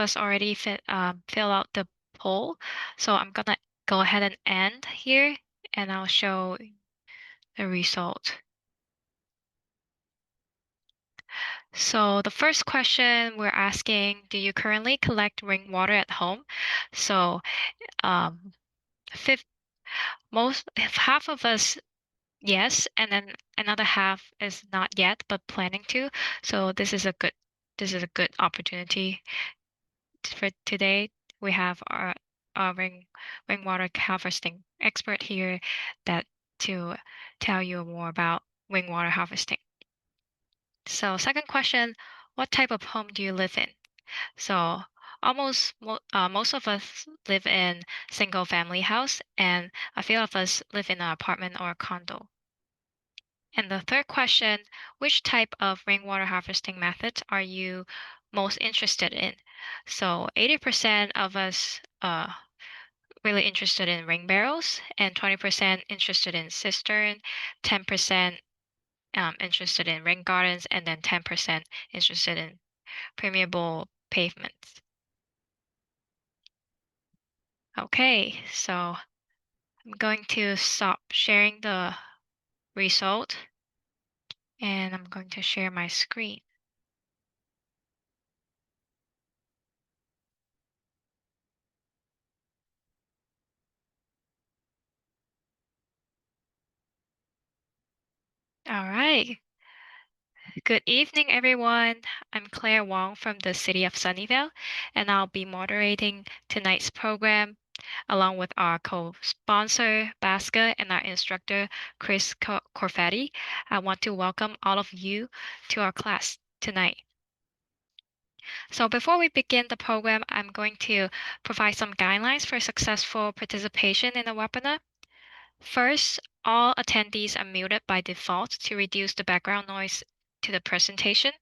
us already fill out the poll. So I'm gonna go ahead and end here and I'll show the result. So the first question we're asking, do you currently collect rainwater at home? So um, fifth, half of us, yes, and then another half is not yet, but planning to. So this is a good opportunity for today. We have our rainwater harvesting expert here that to tell you more about rainwater harvesting. So second question, what type of home do you live in? So most of us live in single family house, and a few of us live in an apartment or a condo. And the third question, which type of rainwater harvesting methods are you most interested in? So 80% of us really interested in rain barrels, and 20% interested in cistern, 10% interested in rain gardens, and then 10% interested in permeable pavements. Okay, so I'm going to stop sharing the result and I'm going to share my screen. All right. Good evening, everyone. I'm Claire Wong from the city of Sunnyvale, and I'll be moderating tonight's program along with our co-sponsor, Basca, and our instructor, Chris Corvetti. I want to welcome all of you to our class tonight. So before we begin the program, I'm going to provide some guidelines for successful participation in the webinar. First, all attendees are muted by default to reduce the background noise to the presentation.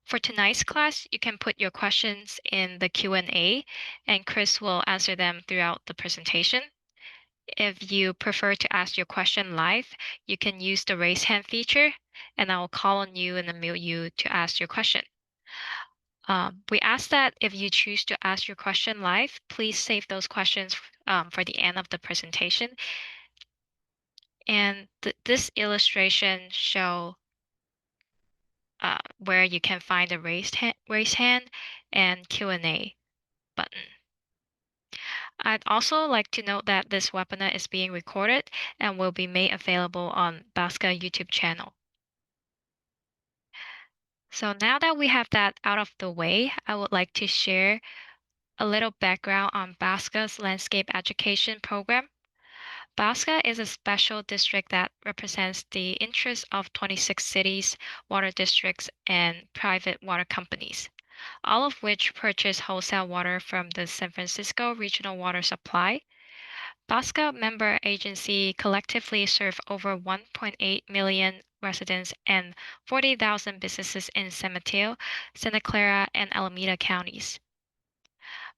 For tonight's class, you can put your questions in the Q&A, and Chris will answer them throughout the presentation. If you prefer to ask your question live, you can use the raise hand feature, and I will call on you and unmute you to ask your question. We ask that if you choose to ask your question live, please save those questions for the end of the presentation. And this illustration show where you can find the raise hand and Q&A button. I'd also like to note that this webinar is being recorded and will be made available on Basca YouTube channel. So now that we have that out of the way, I would like to share a little background on Basca's landscape education program. Basca is a special district that represents the interests of 26 cities, water districts, and private water companies, all of which purchase wholesale water from the San Francisco Regional Water Supply. Basca member agency collectively serve over 1.8 million residents and 40,000 businesses in San Mateo, Santa Clara, and Alameda counties.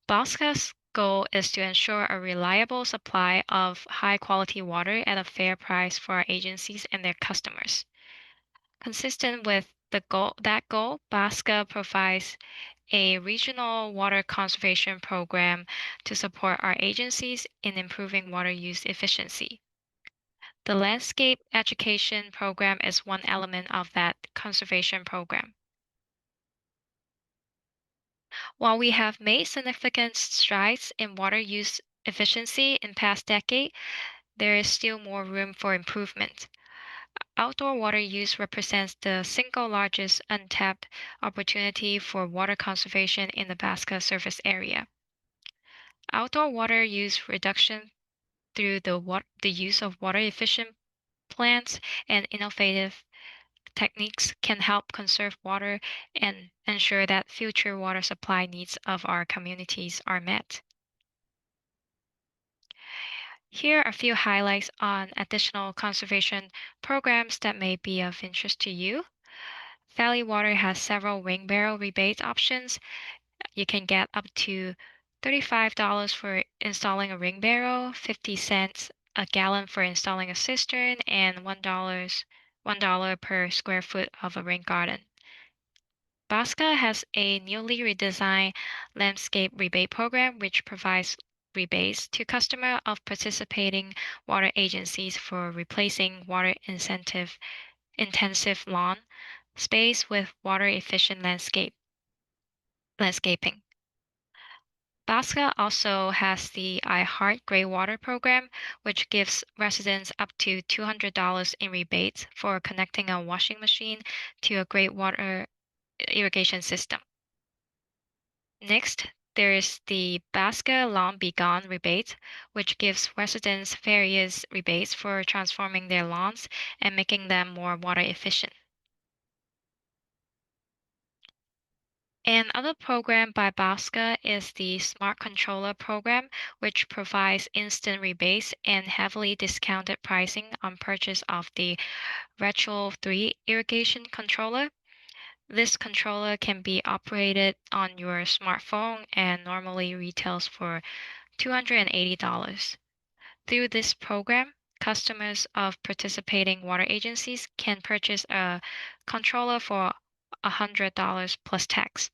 Basca's goal is to ensure a reliable supply of high-quality water at a fair price for our agencies and their customers. Consistent with that goal, Basca provides a regional water conservation program to support our agencies in improving water use efficiency. The landscape education program is one element of that conservation program. While we have made significant strides in water use efficiency in past decade, there is still more room for improvement. Outdoor water use represents the single largest untapped opportunity for water conservation in the Basca service area. Outdoor water use reduction through the use of water efficient plants and innovative techniques can help conserve water and ensure that future water supply needs of our communities are met. Here are a few highlights on additional conservation programs that may be of interest to you. Valley Water has several rain barrel rebate options. You can get up to $35 for installing a rain barrel, 50 cents a gallon for installing a cistern, and $1 per square foot of a rain garden. Basca has a newly redesigned landscape rebate program which provides rebates to customers of participating water agencies for replacing water incentive intensive lawn space with water efficient landscaping. Basca also has the I Heart Gray Water program, which gives residents up to $200 in rebates for connecting a washing machine to a gray water irrigation system. Next, there is the Basca Lawn Be Gone rebate, which gives residents various rebates for transforming their lawns and making them more water efficient. Another program by Basca is the Smart Controller program, which provides instant rebates and heavily discounted pricing on purchase of the Retro 3 irrigation controller. This controller can be operated on your smartphone and normally retails for $280. Through this program, customers of participating water agencies can purchase a controller for $100 plus tax.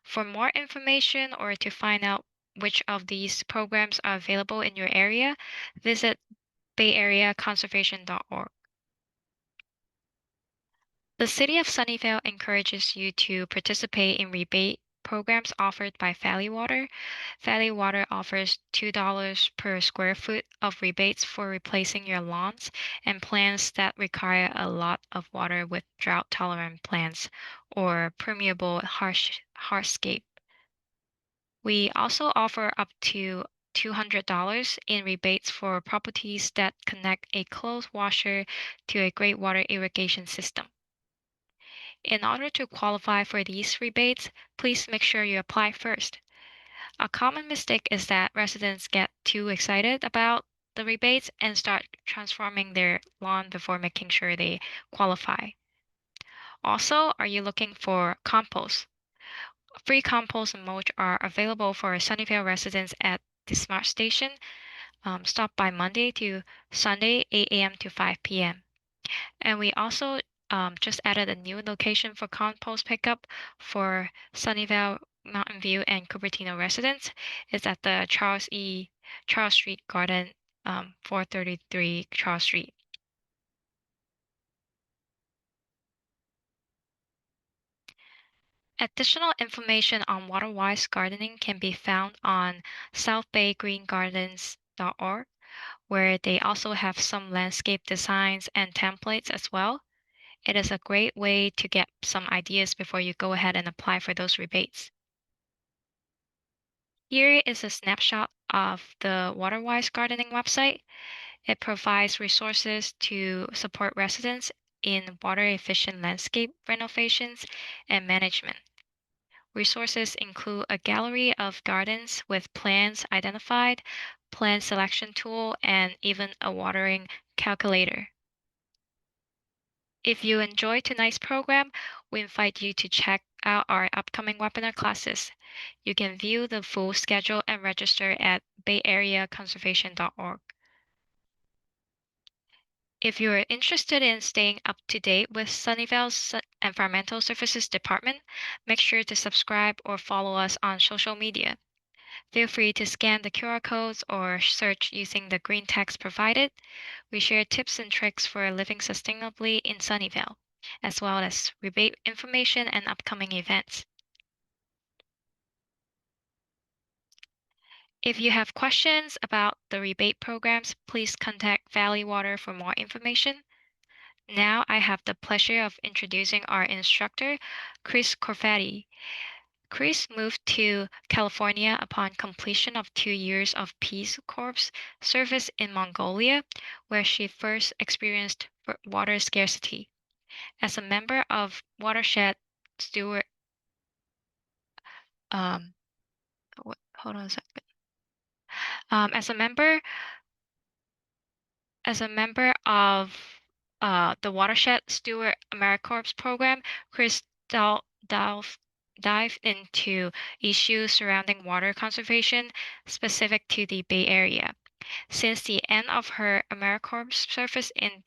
For more information or to find out which of these programs are available in your area, visit bayareaconservation.org. The City of Sunnyvale encourages you to participate in rebate programs offered by Valley Water. Valley Water offers $2 per square foot of rebates for replacing your lawns and plants that require a lot of water with drought-tolerant plants or permeable hardscape. We also offer up to $200 in rebates for properties that connect a clothes washer to a great water irrigation system. In order to qualify for these rebates, please make sure you apply first. A common mistake is that residents get too excited about the rebates and start transforming their lawn before making sure they qualify. Also, are you looking for compost? Free compost and mulch are available for Sunnyvale residents at the Smart Station. Stop by Monday to Sunday, 8 a.m. to 5 p.m. And we also just added a new location for compost pickup for Sunnyvale, Mountain View, and Cupertino residents. It's at the Charles Street Garden, 433 Charles Street. Additional information on water-wise gardening can be found on southbaygreengardens.org, where they also have some landscape designs and templates as well. It is a great way to get some ideas before you go ahead and apply for those rebates. Here is a snapshot of the Waterwise Gardening website. It provides resources to support residents in water efficient landscape renovations and management. Resources include a gallery of gardens with plants identified, plant selection tool, and even a watering calculator. If you enjoyed tonight's program, we invite you to check out our upcoming webinar classes. You can view the full schedule and register at bayareaconservation.org. If you are interested in staying up to date with Sunnyvale's Environmental Services Department, make sure to subscribe or follow us on social media. Feel free to scan the QR codes or search using the green text provided. We share tips and tricks for living sustainably in Sunnyvale, as well as rebate information and upcoming events. If you have questions about the rebate programs, please contact Valley Water for more information. Now I have the pleasure of introducing our instructor, Chris Corvetti. Chris moved to California upon completion of 2 years of Peace Corps service in Mongolia, where she first experienced water scarcity. As a member of Watershed Steward, um, hold on a second. As a member of the Watershed Steward AmeriCorps program, Chris dived into issues surrounding water conservation specific to the Bay Area. Since the end of her AmeriCorps service in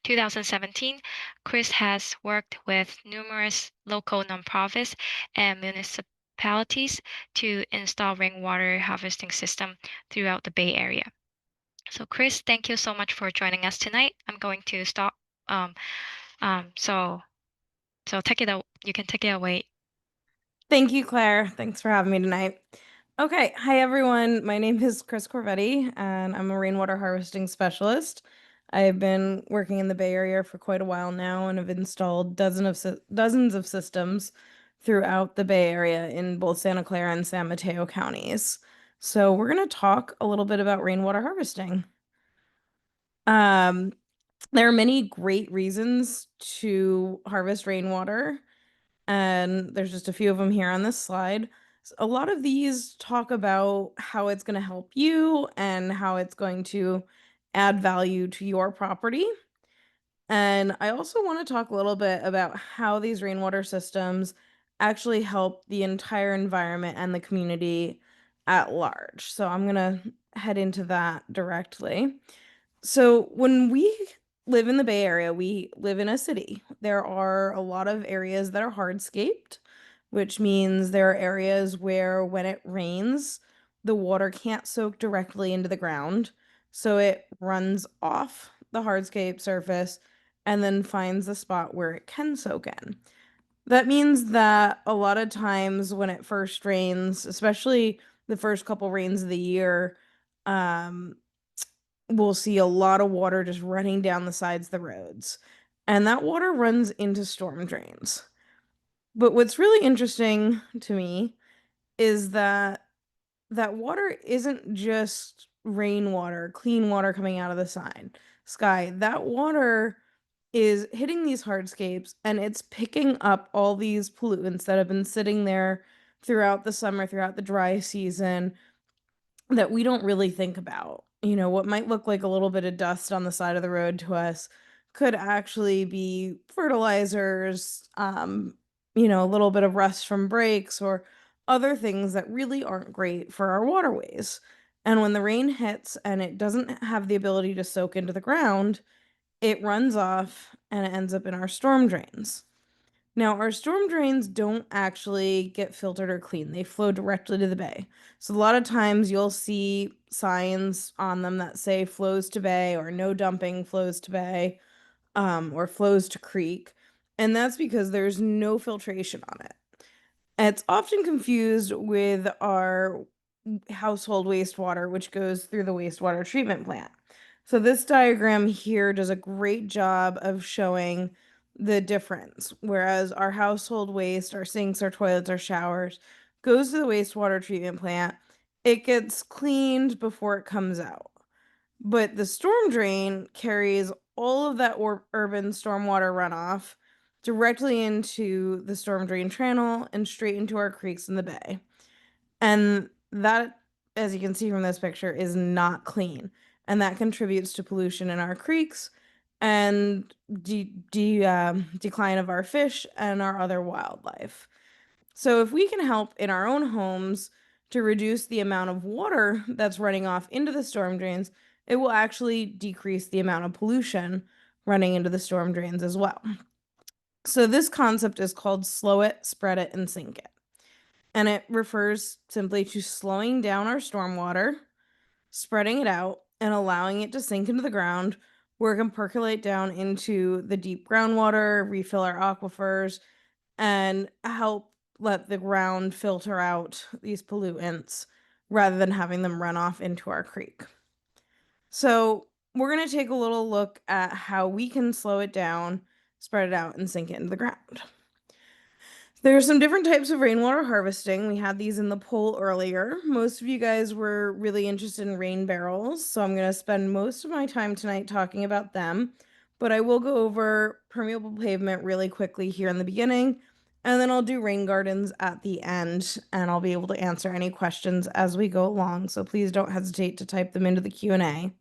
2017, Chris has worked with numerous local nonprofits and municipalities to install rainwater harvesting system throughout the Bay Area. So Chris, thank you so much for joining us tonight. I'm going to stop. Um, so take it out. You can take it away. Thank you, Claire. Thanks for having me tonight. Okay, hi everyone. My name is Chris Corvetti, and I'm a rainwater harvesting specialist. I've been working in the Bay Area for quite a while now and have installed dozens of systems throughout the Bay Area in both Santa Clara and San Mateo counties. So we're going to talk a little bit about rainwater harvesting. Um, there are many great reasons to harvest rainwater, and there's just a few of them here on this slide. A lot of these talk about how it's going to help you and how it's going to add value to your property. And I also want to talk a little bit about how these rainwater systems actually help the entire environment and the community at large. So I'm going to head into that directly. So when we live in the Bay Area, we live in a city. There are a lot of areas that are hardscaped, which means there are areas where when it rains, the water can't soak directly into the ground. So it runs off the hardscape surface and then finds the spot where it can soak in. That means that a lot of times when it first rains, especially the first couple rains of the year, um, we'll see a lot of water just running down the sides of the roads. And that water runs into storm drains. But what's really interesting to me is that that water isn't just rainwater, clean water coming out of the sky. That water is hitting these hardscapes and it's picking up all these pollutants that have been sitting there throughout the summer, throughout the dry season, that we don't really think about. What might look like a little bit of dust on the side of the road to us could actually be fertilizers, a little bit of rust from brakes or other things that really aren't great for our waterways. And when the rain hits and it doesn't have the ability to soak into the ground, it runs off and it ends up in our storm drains. Now, our storm drains don't actually get filtered or cleaned. They flow directly to the bay. So a lot of times you'll see signs on them that say flows to bay or no dumping flows to bay, or flows to creek. And that's because there's no filtration on it. It's often confused with our household wastewater, which goes through the wastewater treatment plant. So this diagram here does a great job of showing the difference. Whereas our household waste, our sinks, our toilets, our showers, goes to the wastewater treatment plant, it gets cleaned before it comes out. But the storm drain carries all of that urban stormwater runoff directly into the storm drain channel and straight into our creeks in the bay. And that, as you can see from this picture, is not clean. And that contributes to pollution in our creeks and decline of our fish and our other wildlife. So if we can help in our own homes to reduce the amount of water that's running off into the storm drains, it will actually decrease the amount of pollution running into the storm drains as well. So this concept is called slow it, spread it, and sink it. And it refers simply to slowing down our stormwater, spreading it out, and allowing it to sink into the ground where it can percolate down into the deep groundwater, refill our aquifers, and help let the ground filter out these pollutants rather than having them run off into our creek. So, we're going to take a little look at how we can slow it down, spread it out, and sink it into the ground. There are some different types of rainwater harvesting. We had these in the poll earlier. Most of you guys were really interested in rain barrels, so I'm going to spend most of my time tonight talking about them. But I will go over permeable pavement really quickly here in the beginning, and then I'll do rain gardens at the end, and I'll be able to answer any questions as we go along. So please don't hesitate to type them into the Q&A.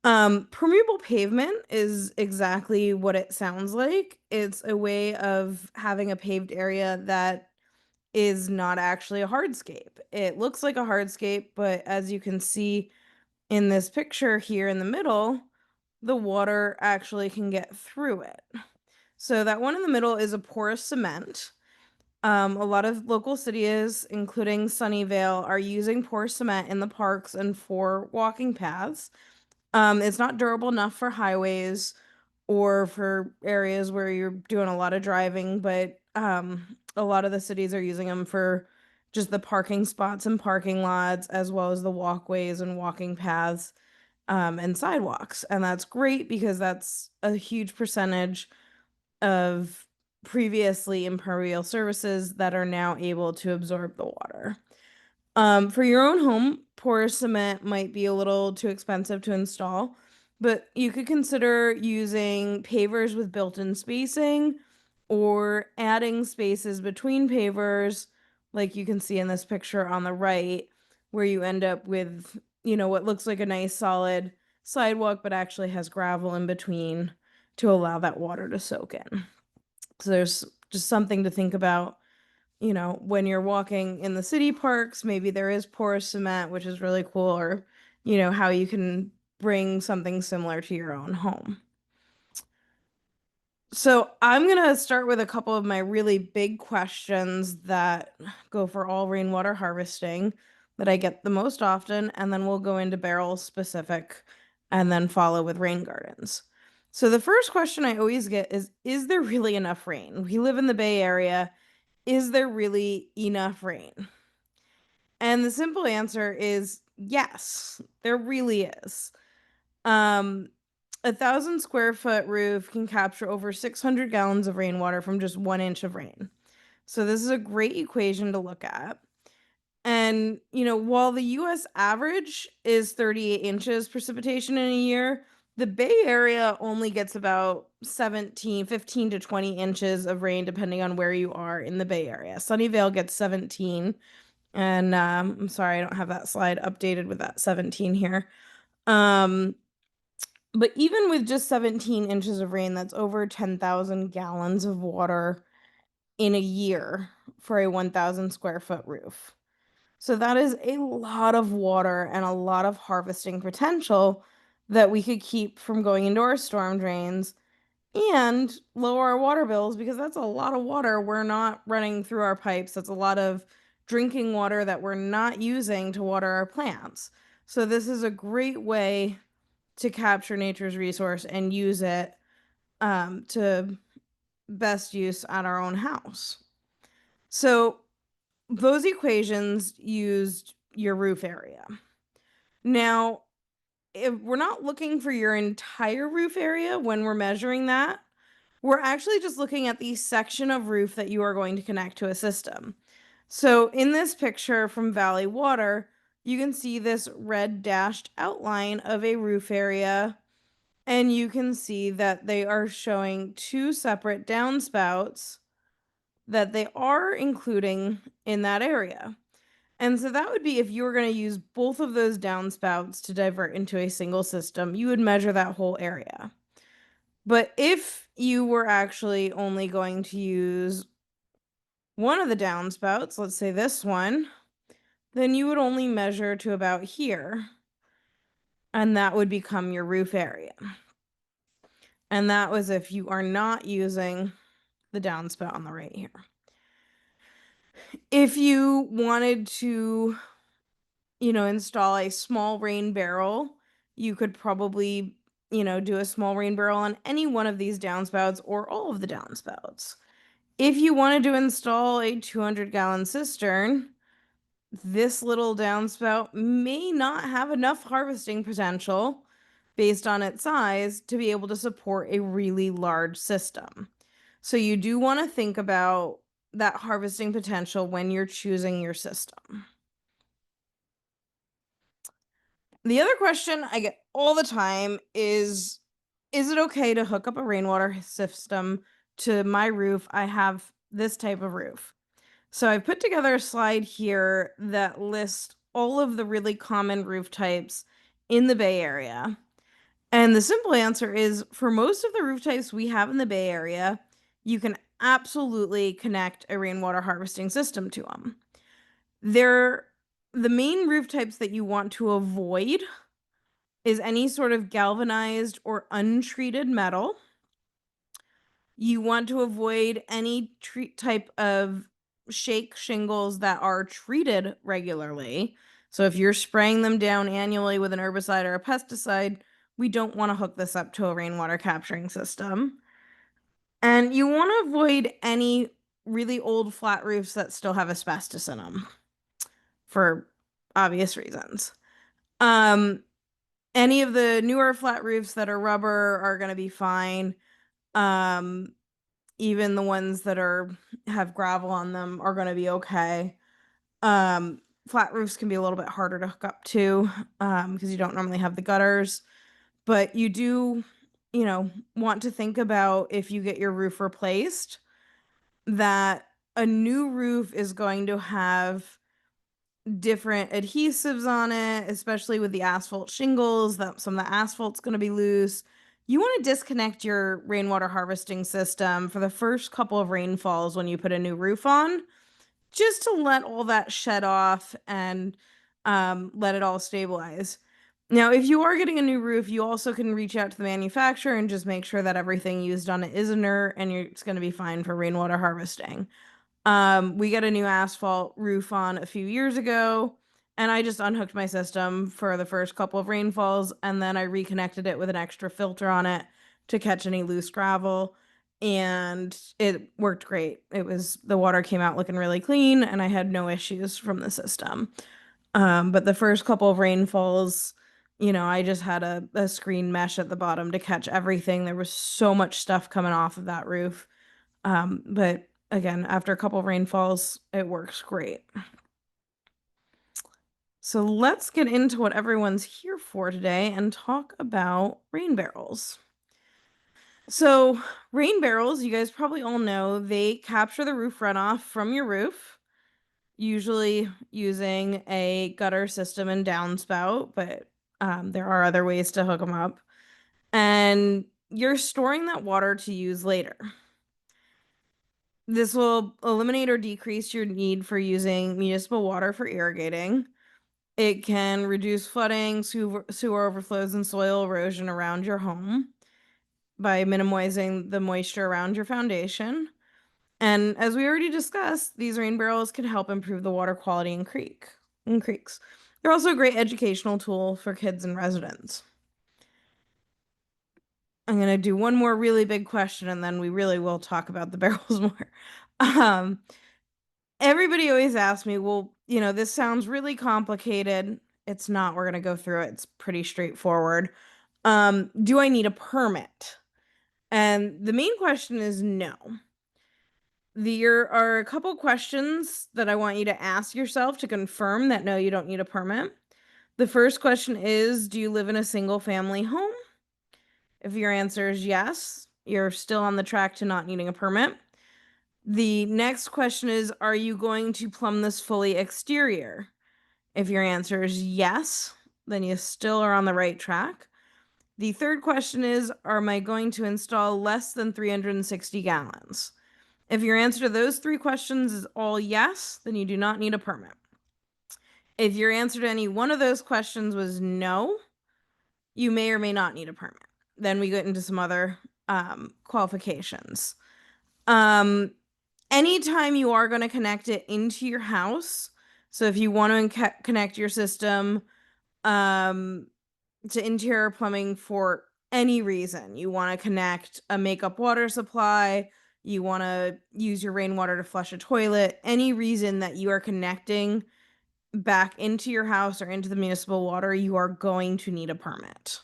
Permeable pavement is exactly what it sounds like. It's a way of having a paved area that is not actually a hardscape. It looks like a hardscape, but as you can see in this picture here in the middle, the water actually can get through it. So that one in the middle is a porous cement. A lot of local cities, including Sunnyvale, are using porous cement in the parks and for walking paths. It's not durable enough for highways or for areas where you're doing a lot of driving, but a lot of the cities are using them for just the parking spots and parking lots, as well as the walkways and walking paths and sidewalks. And that's great because that's a huge percentage of previously impermeable surfaces that are now able to absorb the water. For your own home, porous cement might be a little too expensive to install, but you could consider using pavers with built-in spacing or adding spaces between pavers, like you can see in this picture on the right, where you end up with, what looks like a nice solid sidewalk, but actually has gravel in between to allow that water to soak in. So there's just something to think about, when you're walking in the city parks, maybe there is porous cement, which is really cool, or, how you can bring something similar to your own home. So I'm going to start with a couple of my really big questions that go for all rainwater harvesting that I get the most often, and then we'll go into barrel specific and then follow with rain gardens. So the first question I always get is there really enough rain? We live in the Bay Area. Is there really enough rain? And the simple answer is yes, there really is. Um, 1,000 square foot roof can capture over 600 gallons of rainwater from just 1 inch of rain. So this is a great equation to look at. And, while the US average is 38 inches precipitation in a year, the Bay Area only gets about 15 to 20 inches of rain, depending on where you are in the Bay Area. Sunnyvale gets 17. And I'm sorry, I don't have that slide updated with that 17 here. Um, but even with just 17 inches of rain, that's over 10,000 gallons of water in a year for a 1,000 square foot roof. So that is a lot of water and a lot of harvesting potential that we could keep from going into our storm drains and lower our water bills, because that's a lot of water we're not running through our pipes. That's a lot of drinking water that we're not using to water our plants. So this is a great way to capture nature's resource and use it to best use at our own house. So those equations used your roof area. Now, if we're not looking for your entire roof area when we're measuring that, we're actually just looking at the section of roof that you are going to connect to a system. So in this picture from Valley Water, you can see this red dashed outline of a roof area, and you can see that they are showing two separate downspouts that they are including in that area. And so that would be if you were going to use both of those downspouts to divert into a single system, you would measure that whole area. But if you were actually only going to use one of the downspouts, let's say this one, then you would only measure to about here, and that would become your roof area. And that was if you are not using the downspout on the right here. If you wanted to, install a small rain barrel, you could probably, do a small rain barrel on any one of these downspouts or all of the downspouts. If you wanted to install a 200-gallon cistern, this little downspout may not have enough harvesting potential based on its size to be able to support a really large system. So you do want to think about that harvesting potential when you're choosing your system. The other question I get all the time is it okay to hook up a rainwater system to my roof? I have this type of roof. So I put together a slide here that lists all of the really common roof types in the Bay Area. And the simple answer is for most of the roof types we have in the Bay Area, you can absolutely connect a rainwater harvesting system to them. They're the main roof types that you want to avoid is any sort of galvanized or untreated metal. You want to avoid any type of shake shingles that are treated regularly. So if you're spraying them down annually with an herbicide or a pesticide, we don't want to hook this up to a rainwater capturing system. And you want to avoid any really old flat roofs that still have asbestos in them for obvious reasons. Um, any of the newer flat roofs that are rubber are going to be fine. Um, Even the ones that have gravel on them are going to be okay. Flat roofs can be a little bit harder to hook up to because you don't normally have the gutters, but you do, want to think about if you get your roof replaced that a new roof is going to have different adhesives on it, especially with the asphalt shingles, that some of the asphalt's going to be loose. You want to disconnect your rainwater harvesting system for the first couple of rainfalls when you put a new roof on, just to let all that shed off and let it all stabilize. Now, if you are getting a new roof, you also can reach out to the manufacturer and just make sure that everything used on it is inert and it's going to be fine for rainwater harvesting. We got a new asphalt roof on a few years ago, and I just unhooked my system for the first couple of rainfalls, and then I reconnected it with an extra filter on it to catch any loose gravel, and it worked great. The water came out looking really clean, and I had no issues from the system. But the first couple of rainfalls, I just had a screen mesh at the bottom to catch everything. There was so much stuff coming off of that roof. But again, after a couple of rainfalls, it works great. So let's get into what everyone's here for today and talk about rain barrels. So, rain barrels, you guys probably all know, they capture the roof runoff from your roof, usually using a gutter system and downspout, but there are other ways to hook them up. And you're storing that water to use later. This will eliminate or decrease your need for using municipal water for irrigating. It can reduce flooding, sewer overflows, and soil erosion around your home by minimizing the moisture around your foundation. And as we already discussed, these rain barrels can help improve the water quality in creeks. They're also a great educational tool for kids and residents. I'm going to do one more really big question and then we really will talk about the barrels more. Um, Everybody always asks me, well, this sounds really complicated. It's not. We're going to go through it. It's pretty straightforward. Do I need a permit? And the main question is no. There are a couple questions that I want you to ask yourself to confirm that no, you don't need a permit. The first question is, do you live in a single family home? If your answer is yes, you're still on the track to not needing a permit. The next question is, are you going to plumb this fully exterior? If your answer is yes, then you still are on the right track. The third question is, am I going to install less than 360 gallons? If your answer to those three questions is all yes, then you do not need a permit. If your answer to any one of those questions was no, you may or may not need a permit. Then we get into some other qualifications. Anytime you are going to connect it into your house, so if you want to connect your system to interior plumbing for any reason, you want to connect a makeup water supply, you want to use your rainwater to flush a toilet, any reason that you are connecting back into your house or into the municipal water, you are going to need a permit.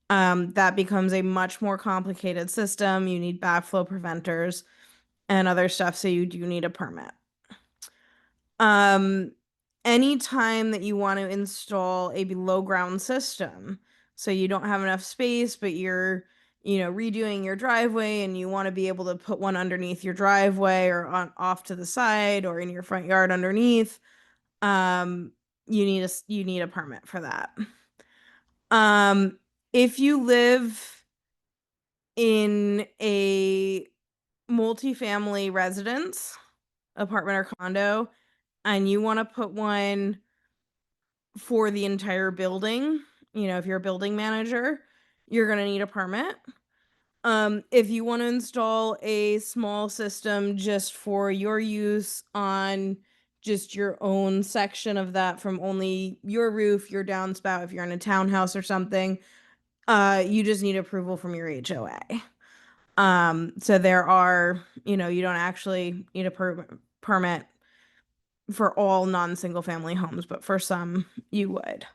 That becomes a much more complicated system. You need backflow preventers and other stuff, so you do need a permit. Anytime that you want to install a below ground system, so you don't have enough space, but you're, redoing your driveway and you want to be able to put one underneath your driveway or off to the side or in your front yard underneath, you need a permit for that. If you live in a multifamily residence, apartment or condo, and you want to put one for the entire building, if you're a building manager, you're going to need a permit. If you want to install a small system just for your use on just your own section of that from only your roof, your downspout, if you're in a townhouse or something, you just need approval from your HOA. So there are, you don't actually need a permit for all non-single family homes, but for some you would.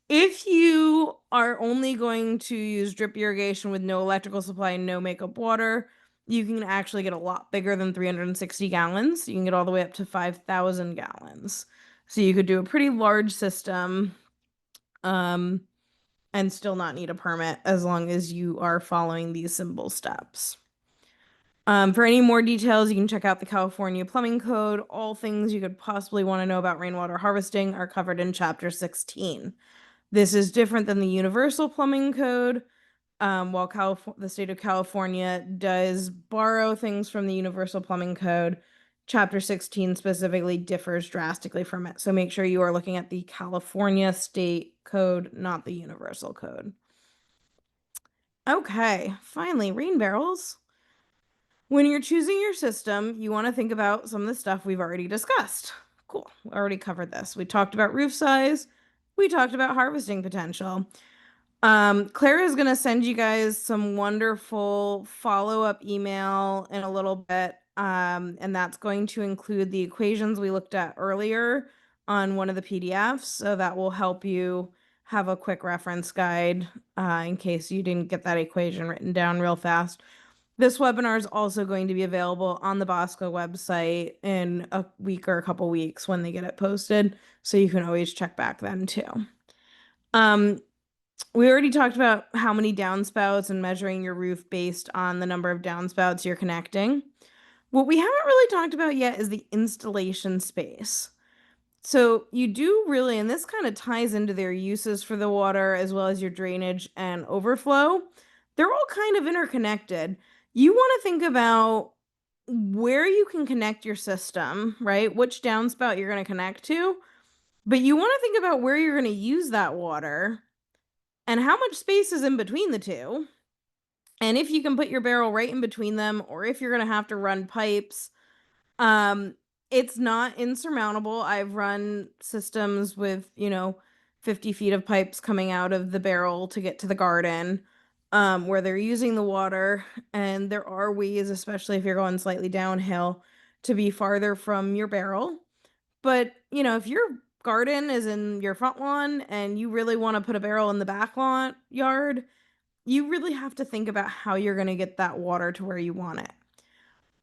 If you are only going to use drip irrigation with no electrical supply and no makeup water, you can actually get a lot bigger than 360 gallons. You can get all the way up to 5,000 gallons. So you could do a pretty large system, um, and still not need a permit as long as you are following these simple steps. For any more details, you can check out the California Plumbing Code. All things you could possibly want to know about rainwater harvesting are covered in Chapter 16. This is different than the Universal Plumbing Code. While the state of California does borrow things from the Universal Plumbing Code, Chapter 16 specifically differs drastically from it. So make sure you are looking at the California State Code, not the Universal Code. Okay, finally, rain barrels. When you're choosing your system, you want to think about some of the stuff we've already discussed. Cool, we already covered this. We talked about roof size. We talked about harvesting potential. Claire is going to send you guys some wonderful follow-up email in a little bit. And that's going to include the equations we looked at earlier on one of the PDFs. So that will help you have a quick reference guide in case you didn't get that equation written down real fast. This webinar is also going to be available on the Bosco website in a week or a couple weeks when they get it posted. So you can always check back then too. We already talked about how many downspouts and measuring your roof based on the number of downspouts you're connecting. What we haven't really talked about yet is the installation space. So you do really, and this kind of ties into their uses for the water as well as your drainage and overflow. They're all kind of interconnected. You want to think about where you can connect your system, right? Which downspout you're going to connect to, but you want to think about where you're going to use that water and how much space is in between the two. And if you can put your barrel right in between them, or if you're going to have to run pipes, it's not insurmountable. I've run systems with, 50 feet of pipes coming out of the barrel to get to the garden, where they're using the water. And there are ways, especially if you're going slightly downhill, to be farther from your barrel. But, if your garden is in your front lawn and you really want to put a barrel in the back lawn yard, you really have to think about how you're going to get that water to where you want it.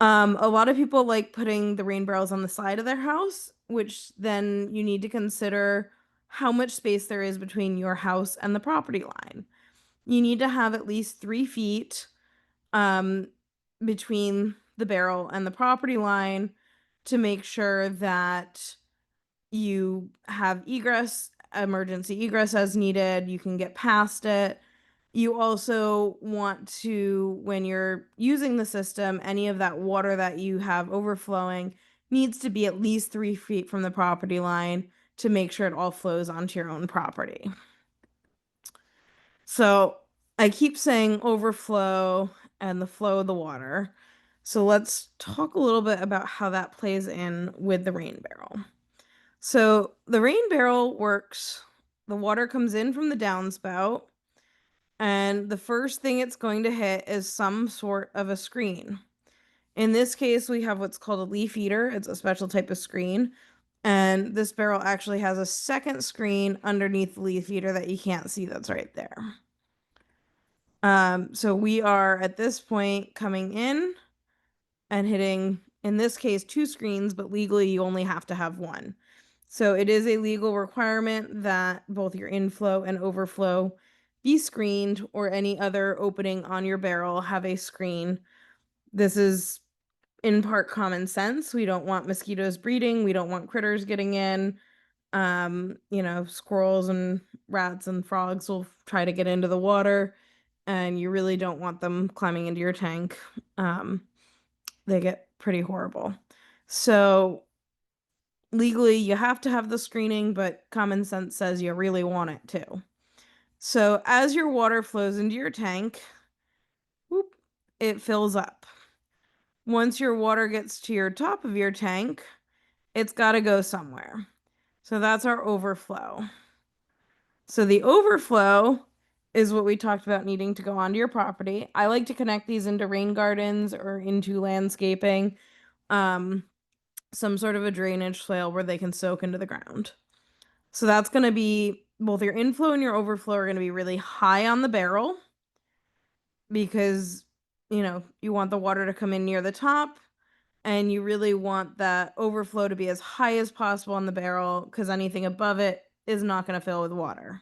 A lot of people like putting the rain barrels on the side of their house, which then you need to consider how much space there is between your house and the property line. You need to have at least 3 feet between the barrel and the property line to make sure that you have emergency egress as needed. You can get past it. You also want to, when you're using the system, any of that water that you have overflowing needs to be at least 3 feet from the property line to make sure it all flows onto your own property. So I keep saying overflow and the flow of the water. So let's talk a little bit about how that plays in with the rain barrel. So the rain barrel works, the water comes in from the downspout, and the first thing it's going to hit is some sort of a screen. In this case, we have what's called a leaf eater. It's a special type of screen. And this barrel actually has a second screen underneath the leaf eater that you can't see that's right there. So we are at this point coming in and hitting, in this case, 2 screens, but legally you only have to have one. So it is a legal requirement that both your inflow and overflow be screened, or any other opening on your barrel have a screen. This is in part common sense. We don't want mosquitoes breeding. We don't want critters getting in. Squirrels and rats and frogs will try to get into the water, and you really don't want them climbing into your tank. They get pretty horrible. So Legally, you have to have the screening, but common sense says you really want it to. So as your water flows into your tank, whoop, it fills up. Once your water gets to your top of your tank, it's got to go somewhere. So that's our overflow. So the overflow is what we talked about needing to go onto your property. I like to connect these into rain gardens or into landscaping, um, some sort of a drainage swale where they can soak into the ground. So that's going to be both your inflow and your overflow are going to be really high on the barrel because, you want the water to come in near the top and you really want that overflow to be as high as possible on the barrel because anything above it is not going to fill with water.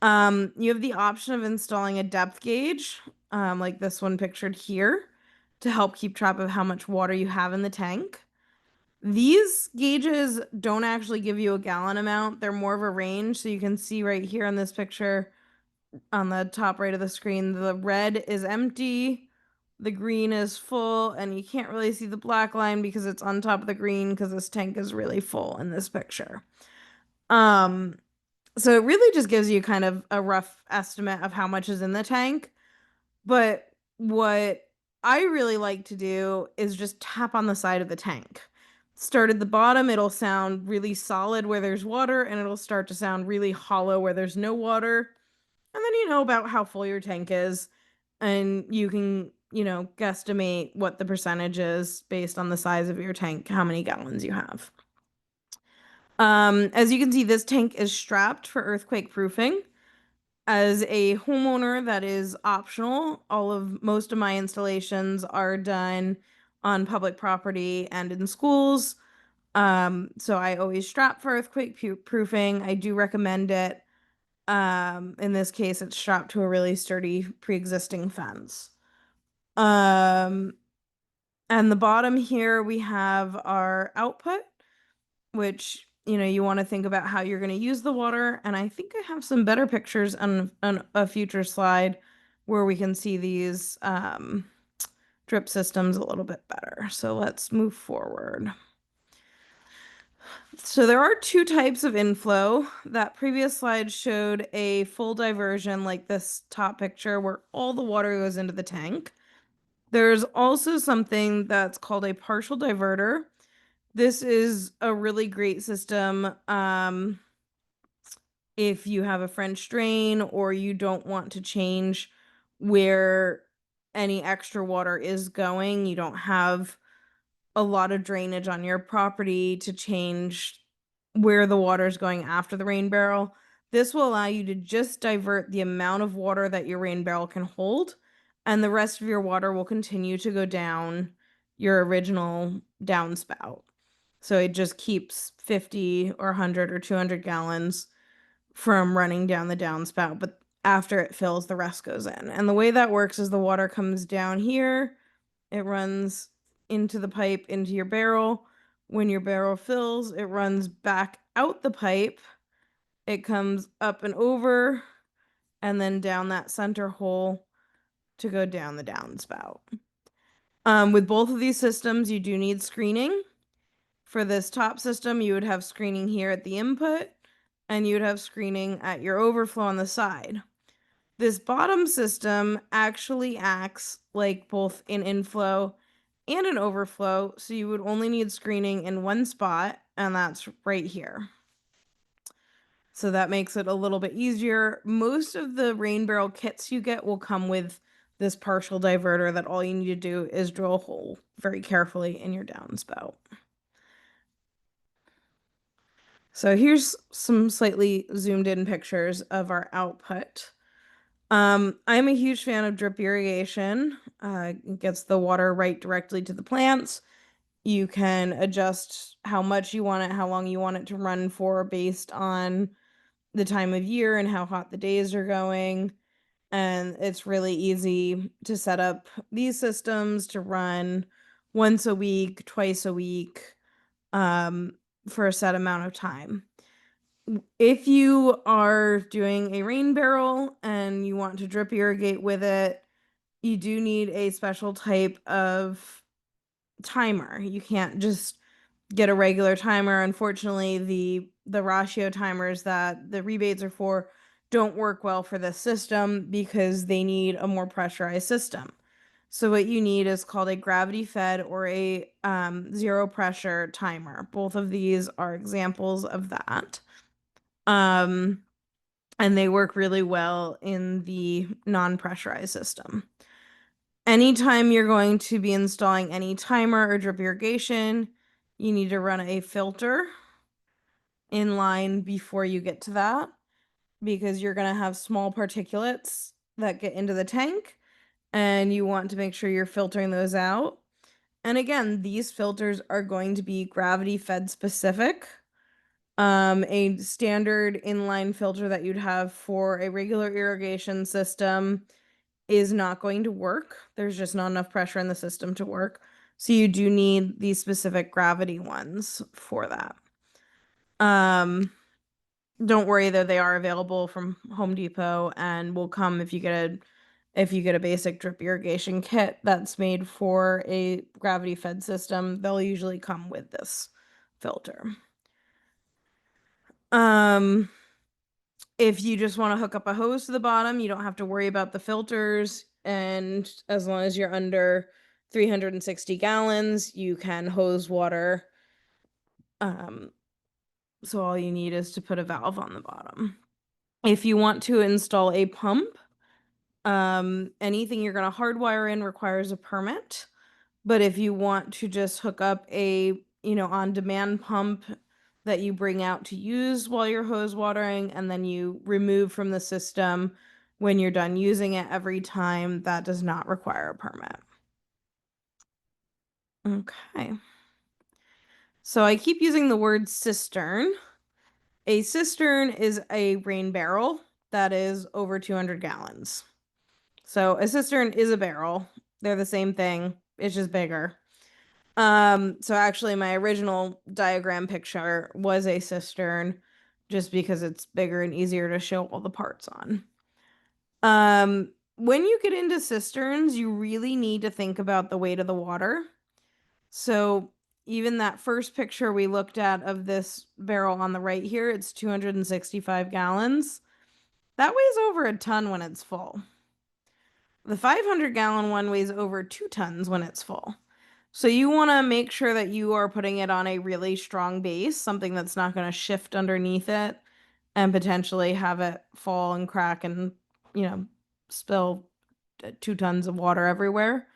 You have the option of installing a depth gauge, like this one pictured here, to help keep track of how much water you have in the tank. These gauges don't actually give you a gallon amount. They're more of a range. So you can see right here on this picture on the top right of the screen, the red is empty, the green is full, and you can't really see the black line because it's on top of the green because this tank is really full in this picture. Um, so it really just gives you kind of a rough estimate of how much is in the tank. But what I really like to do is just tap on the side of the tank. Start at the bottom, it'll sound really solid where there's water, and it'll start to sound really hollow where there's no water. And then you know about how full your tank is, and you can, guesstimate what the percentage is based on the size of your tank, how many gallons you have. As you can see, this tank is strapped for earthquake proofing. As a homeowner, that is optional. Most of my installations are done on public property and in schools. So I always strap for earthquake proofing. I do recommend it. In this case, it's strapped to a really sturdy pre-existing fence. Um, and the bottom here, we have our output, which, you want to think about how you're going to use the water. And I think I have some better pictures on a future slide where we can see these drip systems a little bit better. So let's move forward. So there are two types of inflow. That previous slide showed a full diversion like this top picture where all the water goes into the tank. There's also something that's called a partial diverter. This is a really great system if you have a French drain or you don't want to change where any extra water is going. You don't have a lot of drainage on your property to change where the water is going after the rain barrel. This will allow you to just divert the amount of water that your rain barrel can hold, and the rest of your water will continue to go down your original downspout. So it just keeps 50 or 100 or 200 gallons from running down the downspout, but after it fills, the rest goes in. And the way that works is the water comes down here, it runs into the pipe into your barrel. When your barrel fills, it runs back out the pipe. It comes up and over and then down that center hole to go down the downspout. With both of these systems, you do need screening. For this top system, you would have screening here at the input, and you would have screening at your overflow on the side. This bottom system actually acts like both an inflow and an overflow, so you would only need screening in one spot, and that's right here. So that makes it a little bit easier. Most of the rain barrel kits you get will come with this partial diverter that all you need to do is drill a hole very carefully in your downspout. So here's some slightly zoomed in pictures of our output. I'm a huge fan of drip irrigation. It gets the water right directly to the plants. You can adjust how much you want it, how long you want it to run for based on the time of year and how hot the days are going. And it's really easy to set up these systems to run once a week, twice a week, for a set amount of time. If you are doing a rain barrel and you want to drip irrigate with it, you do need a special type of timer. You can't just get a regular timer. Unfortunately, the ratio timers that the rebates are for don't work well for this system because they need a more pressurized system. So what you need is called a gravity fed or a zero pressure timer. Both of these are examples of that. Um, and they work really well in the non-pressurized system. Anytime you're going to be installing any timer or drip irrigation, you need to run a filter in line before you get to that because you're going to have small particulates that get into the tank and you want to make sure you're filtering those out. And again, these filters are going to be gravity fed specific. A standard inline filter that you'd have for a regular irrigation system is not going to work. There's just not enough pressure in the system to work. So you do need these specific gravity ones for that. Don't worry though, they are available from Home Depot and will come if you get a basic drip irrigation kit that's made for a gravity fed system, they'll usually come with this filter. Um if you just want to hook up a hose to the bottom, you don't have to worry about the filters, and as long as you're under 360 gallons, you can hose water. Um so all you need is to put a valve on the bottom. If you want to install a pump, anything you're going to hardwire in requires a permit. But if you want to just hook up a, on-demand pump that you bring out to use while you're hose watering and then you remove from the system when you're done using it every time, that does not require a permit. Okay. So I keep using the word cistern. A cistern is a rain barrel that is over 200 gallons. So a cistern is a barrel. They're the same thing. It's just bigger. So actually my original diagram picture was a cistern just because it's bigger and easier to show all the parts on. When you get into cisterns, you really need to think about the weight of the water. So even that first picture we looked at of this barrel on the right here, it's 265 gallons. That weighs over a ton when it's full. The 500-gallon one weighs over 2 tons when it's full. So you want to make sure that you are putting it on a really strong base, something that's not going to shift underneath it and potentially have it fall and crack and, spill 2 tons of water everywhere.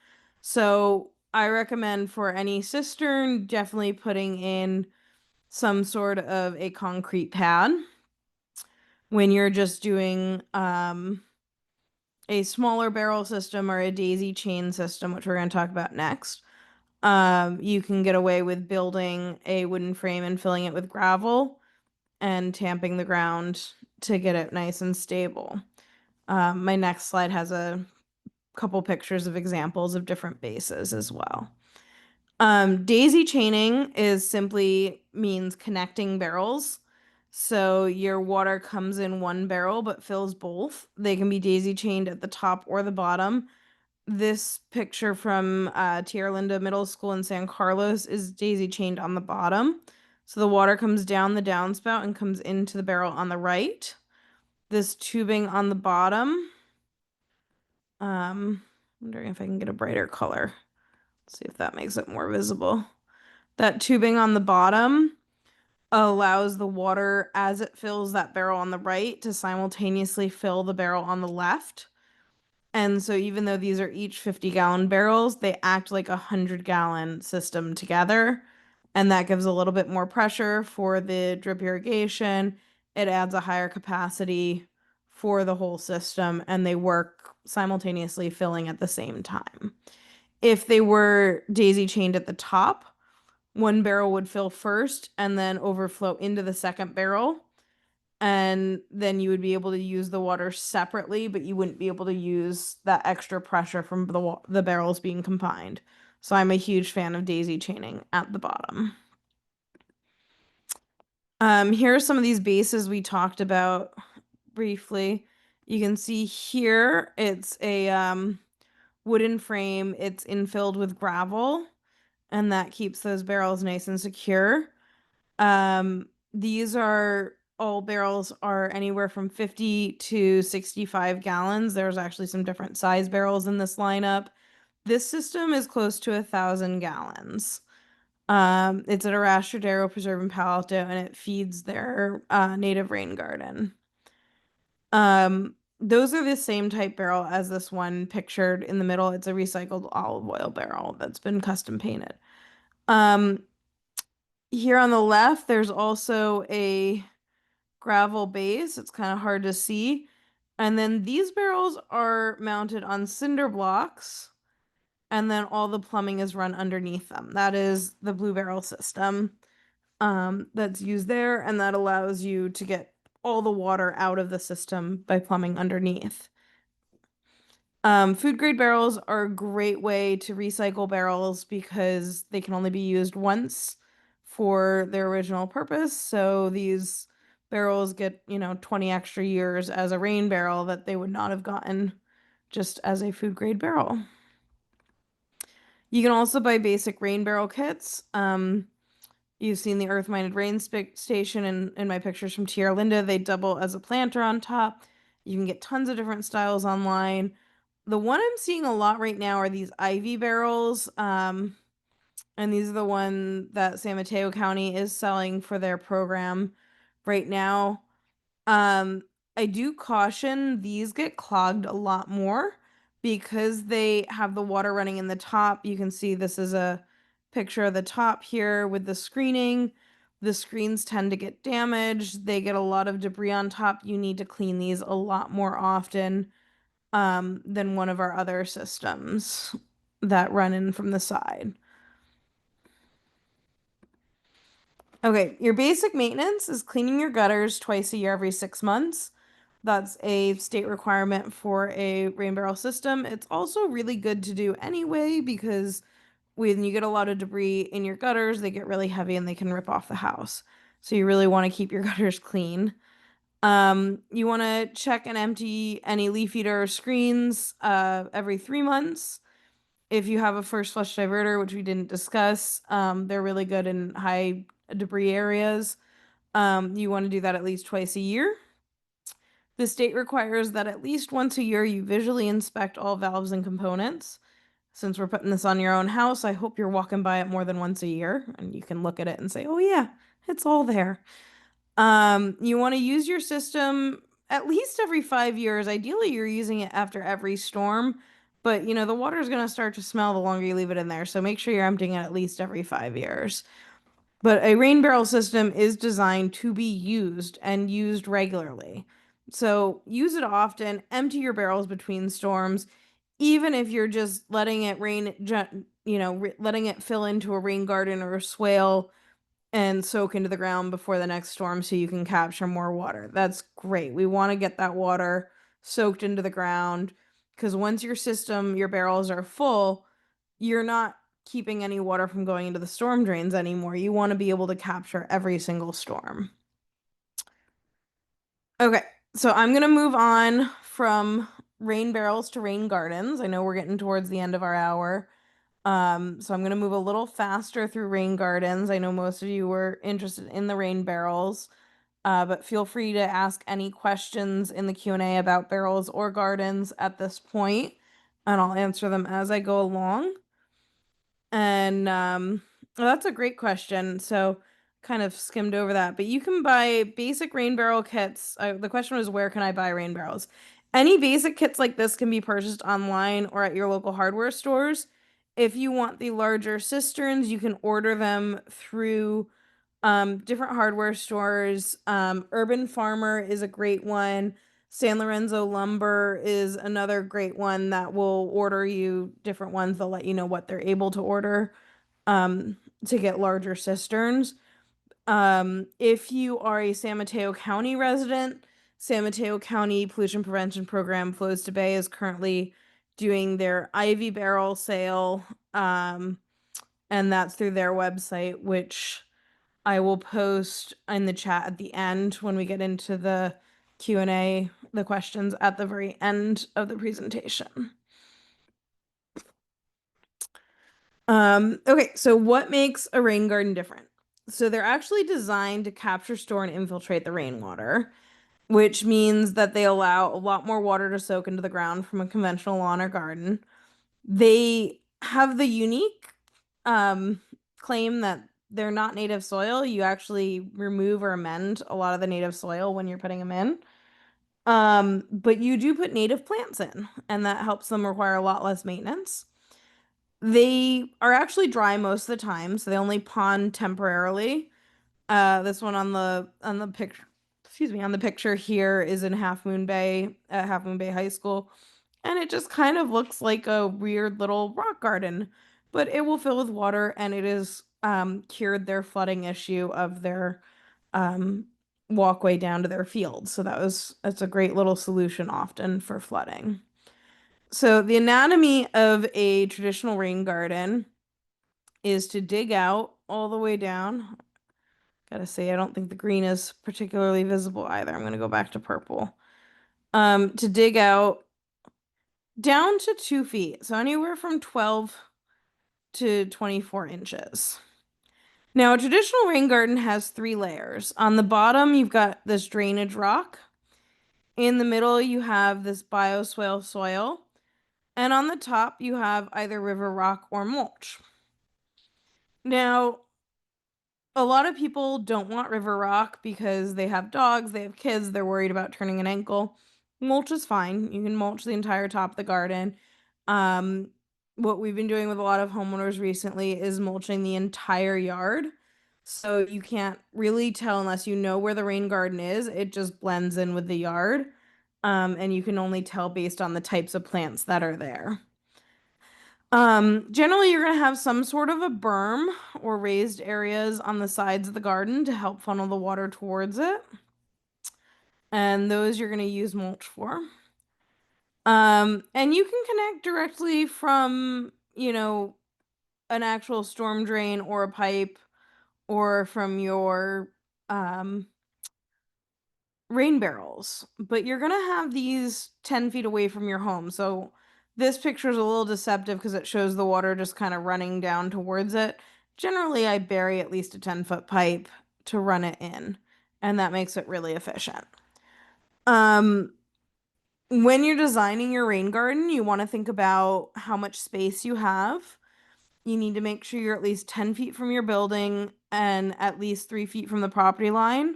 So I recommend for any cistern, definitely putting in some sort of a concrete pad. When you're just doing a smaller barrel system or a daisy chain system, which we're going to talk about next, you can get away with building a wooden frame and filling it with gravel and tamping the ground to get it nice and stable. My next slide has a couple pictures of examples of different bases as well. Daisy chaining is simply means connecting barrels. So your water comes in one barrel but fills both. They can be daisy chained at the top or the bottom. This picture from Tierra Linda Middle School in San Carlos is daisy chained on the bottom. So the water comes down the downspout and comes into the barrel on the right. This tubing on the bottom, wondering if I can get a brighter color. See if that makes it more visible. That tubing on the bottom allows the water as it fills that barrel on the right to simultaneously fill the barrel on the left. And so even though these are each 50-gallon barrels, they act like a 100-gallon system together. And that gives a little bit more pressure for the drip irrigation. It adds a higher capacity for the whole system, and they work simultaneously filling at the same time. If they were daisy chained at the top, one barrel would fill first and then overflow into the second barrel. And then you would be able to use the water separately, but you wouldn't be able to use that extra pressure from the barrels being combined. So I'm a huge fan of daisy chaining at the bottom. Here are some of these bases we talked about briefly. You can see here it's a wooden frame. It's infilled with gravel. and that keeps those barrels nice and secure. These are all barrels are anywhere from 50 to 65 gallons. There's actually some different size barrels in this lineup. This system is close to 1,000 gallons. It's at a Rastradero Preserve in Palo Alto, and it feeds their native rain garden. Those are the same type barrel as this one pictured in the middle. It's a recycled olive oil barrel that's been custom painted. Um, Here on the left, there's also a gravel base. It's kind of hard to see. And then these barrels are mounted on cinder blocks, and then all the plumbing is run underneath them. That is the blue barrel system that's used there, and that allows you to get all the water out of the system by plumbing underneath. Food grade barrels are a great way to recycle barrels because they can only be used once for their original purpose. So these barrels get, 20 extra years as a rain barrel that they would not have gotten just as a food grade barrel. You can also buy basic rain barrel kits. You've seen the Earth Minded Rain Station in my pictures from TR Linda. They double as a planter on top. You can get tons of different styles online. The one I'm seeing a lot right now are these Ivy barrels. And these are the one that San Mateo County is selling for their program right now. Um, I do caution these get clogged a lot more because they have the water running in the top. You can see this is a picture of the top here with the screening. The screens tend to get damaged. They get a lot of debris on top. You need to clean these a lot more often than one of our other systems that run in from the side. Okay, your basic maintenance is cleaning your gutters twice a year every 6 months. That's a state requirement for a rain barrel system. It's also really good to do anyway because when you get a lot of debris in your gutters, they get really heavy and they can rip off the house. So you really want to keep your gutters clean. You want to check and empty any leaf eater screens every 3 months. If you have a first flush diverter, which we didn't discuss, they're really good in high debris areas. You want to do that at least twice a year. The state requires that at least once a year you visually inspect all valves and components. Since we're putting this on your own house, I hope you're walking by it more than once a year and you can look at it and say, oh yeah, it's all there. You want to use your system at least every 5 years. Ideally, you're using it after every storm, but the water is going to start to smell the longer you leave it in there. So make sure you're emptying it at least every 5 years. But a rain barrel system is designed to be used and used regularly. So use it often, empty your barrels between storms, even if you're just letting it rain, letting it fill into a rain garden or a swale and soak into the ground before the next storm so you can capture more water. That's great. We want to get that water soaked into the ground because once your barrels are full, you're not keeping any water from going into the storm drains anymore. You want to be able to capture every single storm. Okay, so I'm going to move on from rain barrels to rain gardens. I know we're getting towards the end of our hour. So I'm going to move a little faster through rain gardens. I know most of you were interested in the rain barrels, but feel free to ask any questions in the Q&A about barrels or gardens at this point, and I'll answer them as I go along. And well, that's a great question. So kind of skimmed over that, but you can buy basic rain barrel kits. The question was, where can I buy rain barrels? Any basic kits like this can be purchased online or at your local hardware stores. If you want the larger cisterns, you can order them through different hardware stores. Urban Farmer is a great one. San Lorenzo Lumber is another great one that will order you different ones. They'll let you know what they're able to order to get larger cisterns. If you are a San Mateo County resident, San Mateo County Pollution Prevention Program Flows to Bay is currently doing their Ivy barrel sale, and that's through their website, which I will post in the chat at the end when we get into the Q&A, the questions at the very end of the presentation. Okay, so what makes a rain garden different? So they're actually designed to capture, store, and infiltrate the rainwater, which means that they allow a lot more water to soak into the ground from a conventional lawn or garden. They have the unique um, claim that they're not native soil. You actually remove or amend a lot of the native soil when you're putting them in. But you do put native plants in, and that helps them require a lot less maintenance. They are actually dry most of the time, so they only pond temporarily. This one on the picture, excuse me, on the picture here is in Half Moon Bay at Half Moon Bay High School, and it just kind of looks like a weird little rock garden, but it will fill with water, and it is cured their flooding issue of their um, walkway down to their field. So that's a great little solution often for flooding. So the anatomy of a traditional rain garden is to dig out all the way down. Gotta say, I don't think the green is particularly visible either. I'm gonna go back to purple. To dig out down to 2 feet, so anywhere from 12 to 24 inches. Now, a traditional rain garden has 3 layers. On the bottom, you've got this drainage rock. In the middle, you have this bioswale soil. And on the top, you have either river rock or mulch. Now, a lot of people don't want river rock because they have dogs, they have kids, they're worried about turning an ankle. Mulch is fine. You can mulch the entire top of the garden. Um, what we've been doing with a lot of homeowners recently is mulching the entire yard. So you can't really tell unless you know where the rain garden is. It just blends in with the yard. And you can only tell based on the types of plants that are there. Generally, you're going to have some sort of a berm or raised areas on the sides of the garden to help funnel the water towards it. And those you're going to use mulch for. And you can connect directly from, an actual storm drain or a pipe or from your um, rain barrels, but you're gonna have these 10 feet away from your home. So this picture is a little deceptive because it shows the water just kind of running down towards it. Generally, I bury at least a 10-foot pipe to run it in, and that makes it really efficient. Um, when you're designing your rain garden, you want to think about how much space you have. You need to make sure you're at least 10 feet from your building and at least 3 feet from the property line.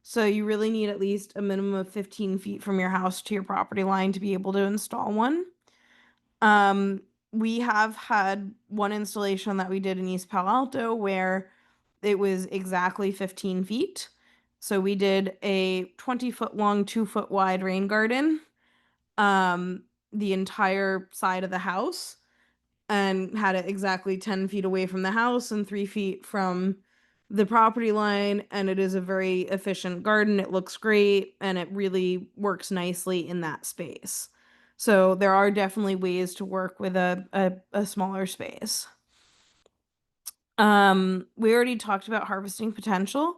So you really need at least a minimum of 15 feet from your house to your property line to be able to install one. Um, we have had one installation that we did in East Palo Alto where it was exactly 15 feet. So we did a 20-foot long, 2-foot wide rain garden, the entire side of the house and had it exactly 10 feet away from the house and 3 feet from the property line. And it is a very efficient garden. It looks great and it really works nicely in that space. So there are definitely ways to work with a smaller space. We already talked about harvesting potential.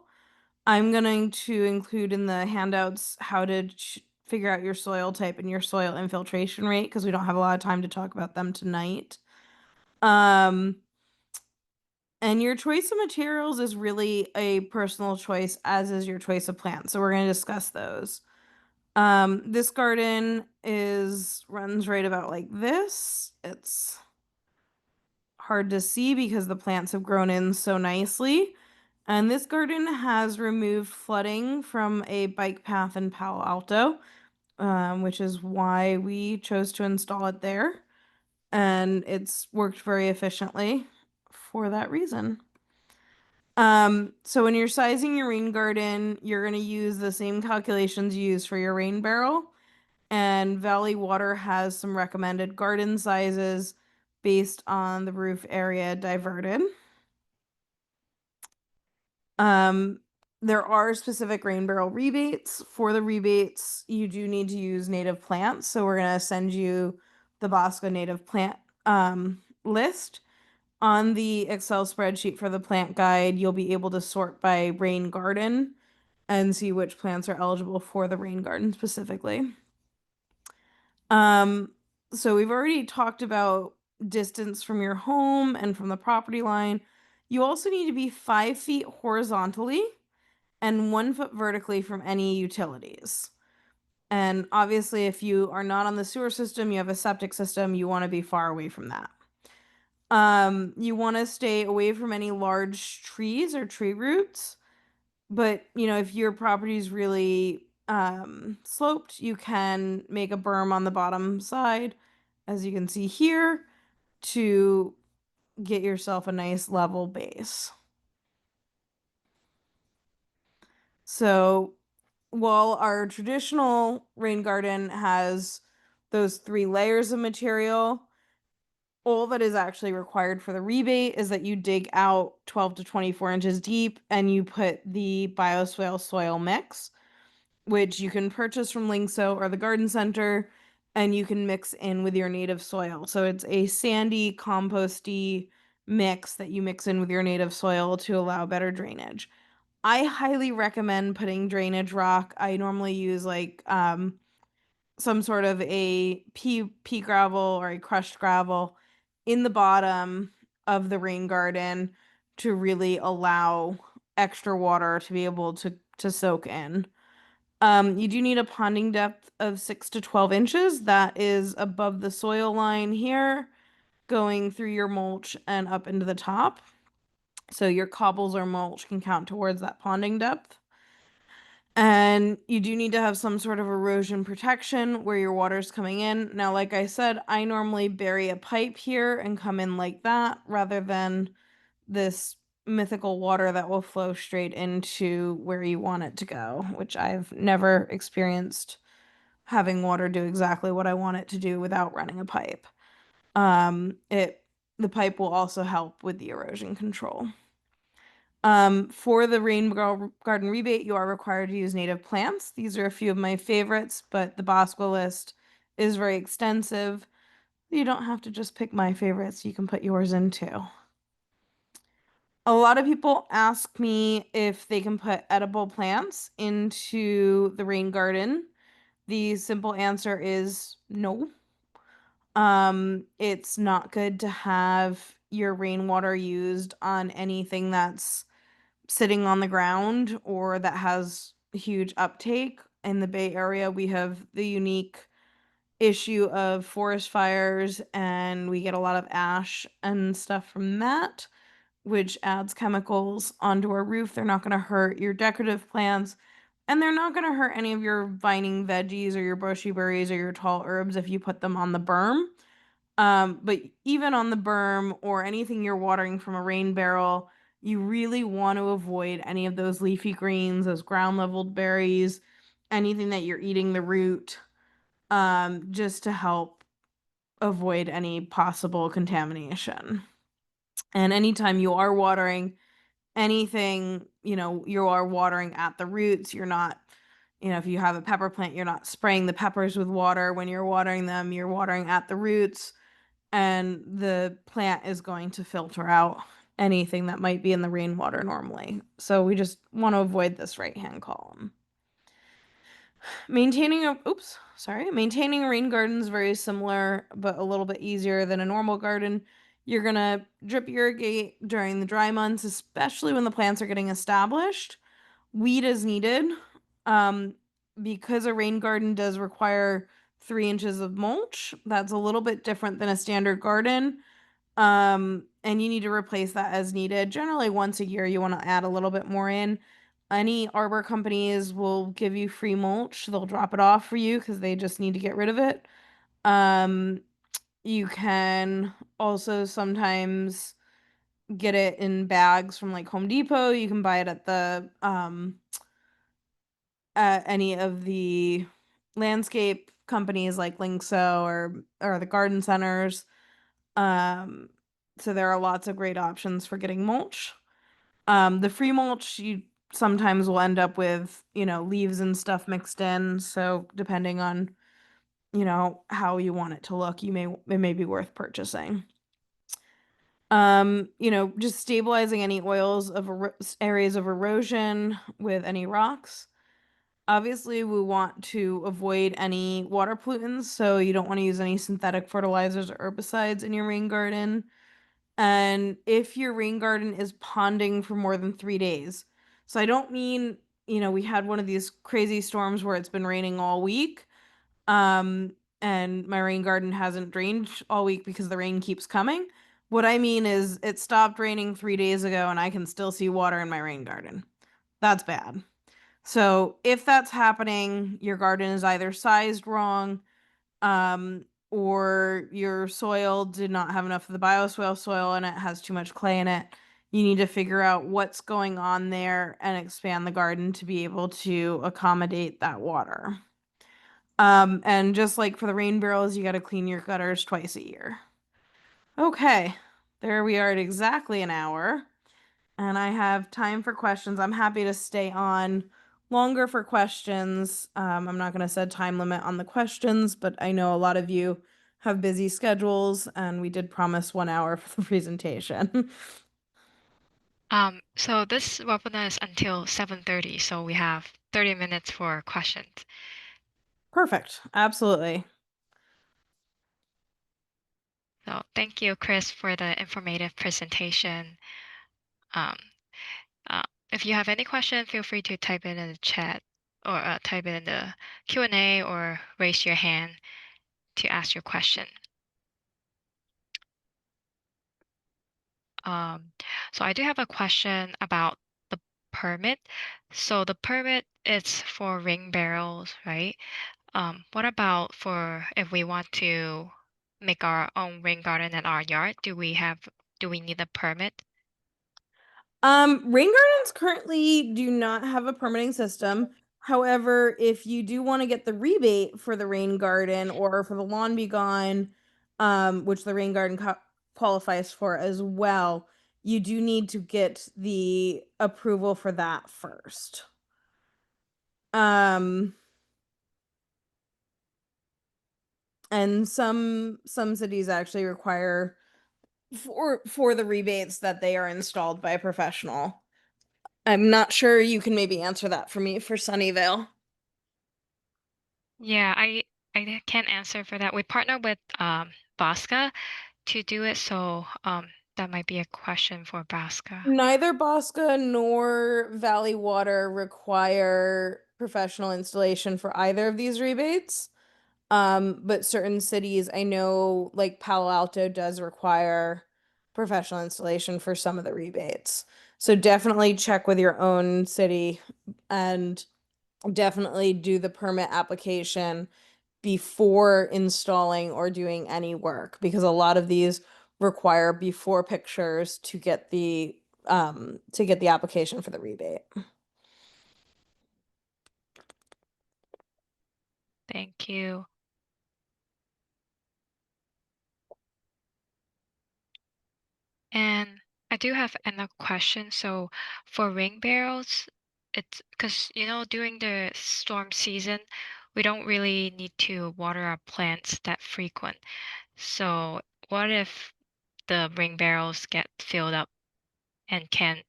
I'm going to include in the handouts how to figure out your soil type and your soil infiltration rate because we don't have a lot of time to talk about them tonight. Um, And your choice of materials is really a personal choice, as is your choice of plants. So we're going to discuss those. This garden runs right about like this. It's hard to see because the plants have grown in so nicely. And this garden has removed flooding from a bike path in Palo Alto, which is why we chose to install it there. And it's worked very efficiently for that reason. So when you're sizing your rain garden, you're going to use the same calculations you use for your rain barrel. And Valley Water has some recommended garden sizes based on the roof area diverted. Um, there are specific rain barrel rebates. For the rebates, you do need to use native plants. So we're going to send you the Bosco native plant list. On the Excel spreadsheet for the plant guide, you'll be able to sort by rain garden and see which plants are eligible for the rain garden specifically. Um, so we've already talked about distance from your home and from the property line. You also need to be 5 feet horizontally and 1 foot vertically from any utilities. And obviously, if you are not on the sewer system, you have a septic system, you want to be far away from that. You want to stay away from any large trees or tree roots. But, if your property is really sloped, you can make a berm on the bottom side, as you can see here, to get yourself a nice level base. So, while our traditional rain garden has those 3 layers of material, all that is actually required for the rebate is that you dig out 12 to 24 inches deep and you put the bioswale soil mix, which you can purchase from Linkso or the garden center, and you can mix in with your native soil. So it's a sandy, composty mix that you mix in with your native soil to allow better drainage. I highly recommend putting drainage rock. I normally use like some sort of a pea gravel or a crushed gravel in the bottom of the rain garden to really allow extra water to be able to soak in. You do need a ponding depth of 6 to 12 inches. That is above the soil line here, going through your mulch and up into the top. So your cobbles or mulch can count towards that ponding depth. And you do need to have some sort of erosion protection where your water's coming in. Now, like I said, I normally bury a pipe here and come in like that rather than this mythical water that will flow straight into where you want it to go, which I've never experienced having water do exactly what I want it to do without running a pipe. It the pipe will also help with the erosion control. For the garden rebate, you are required to use native plants. These are a few of my favorites, but the Bosco list is very extensive. You don't have to just pick my favorites, you can put yours in too. A lot of people ask me if they can put edible plants into the rain garden. The simple answer is no. It's not good to have your rainwater used on anything that's sitting on the ground or that has huge uptake. In the Bay Area, we have the unique issue of forest fires, and we get a lot of ash and stuff from that, which adds chemicals onto our roof. They're not going to hurt your decorative plants, and they're not going to hurt any of your vining veggies or your bushy berries or your tall herbs if you put them on the berm. But even on the berm or anything you're watering from a rain barrel, you really want to avoid any of those leafy greens, those ground leveled berries, anything that you're eating the root, just to help avoid any possible contamination. And anytime you are watering anything, you are watering at the roots. You're not, if you have a pepper plant, you're not spraying the peppers with water when you're watering them. You're watering at the roots, and the plant is going to filter out anything that might be in the rainwater normally. So we just want to avoid this right-hand column. Maintaining a rain garden is very similar, but a little bit easier than a normal garden. You're gonna drip irrigate during the dry months, especially when the plants are getting established. Weed is needed, um, because a rain garden does require 3 inches of mulch. That's a little bit different than a standard garden. And you need to replace that as needed. Generally, once a year, you want to add a little bit more in. Any arbor companies will give you free mulch. They'll drop it off for you because they just need to get rid of it. Um, you can also sometimes get it in bags from like Home Depot. You can buy it at any of the landscape companies like Linkso or the garden centers. Um, so there are lots of great options for getting mulch. The free mulch you sometimes will end up with, leaves and stuff mixed in. So depending on, how you want it to look, it may be worth purchasing. Just stabilizing any oils of areas of erosion with any rocks. Obviously, we want to avoid any water pollutants, so you don't want to use any synthetic fertilizers or herbicides in your rain garden. And if your rain garden is ponding for more than 3 days, so I don't mean, we had one of these crazy storms where it's been raining all week, and my rain garden hasn't drained all week because the rain keeps coming. What I mean is it stopped raining 3 days ago and I can still see water in my rain garden. That's bad. So if that's happening, your garden is either sized wrong, or your soil did not have enough of the bioswale soil and it has too much clay in it. You need to figure out what's going on there and expand the garden to be able to accommodate that water. And just like for the rain barrels, you got to clean your gutters twice a year. Okay, there we are at exactly an hour, and I have time for questions. I'm happy to stay on longer for questions. I'm not going to set a time limit on the questions, but I know a lot of you have busy schedules, and we did promise 1 hour for the presentation. So this webinar is until 7:30, so we have 30 minutes for questions. Perfect. Absolutely. So thank you, Chris, for the informative presentation. Um, if you have any question, feel free to type it in the chat or type it in the Q&A or raise your hand to ask your question. Um, so I do have a question about the permit. So the permit is for ring barrels, right? What about for if we want to make our own rain garden at our yard? Do we need a permit? Rain gardens currently do not have a permitting system. However, if you do want to get the rebate for the rain garden or for the lawn be gone, which the rain garden qualifies for as well, you do need to get the approval for that first. Um, and some cities actually require for the rebates that they are installed by a professional. I'm not sure you can maybe answer that for me for Sunnyvale. Yeah, I can't answer for that. We partner with Bosca to do it, so that might be a question for Bosca. Neither Bosca nor Valley Water require professional installation for either of these rebates. But certain cities, I know, like Palo Alto does require professional installation for some of the rebates. So definitely check with your own city and definitely do the permit application before installing or doing any work because a lot of these require before pictures to get the application for the rebate. Thank you. And I do have another question. So for ring barrels, it's because, during the storm season, we don't really need to water our plants that frequent. So what if the ring barrels get filled up and can't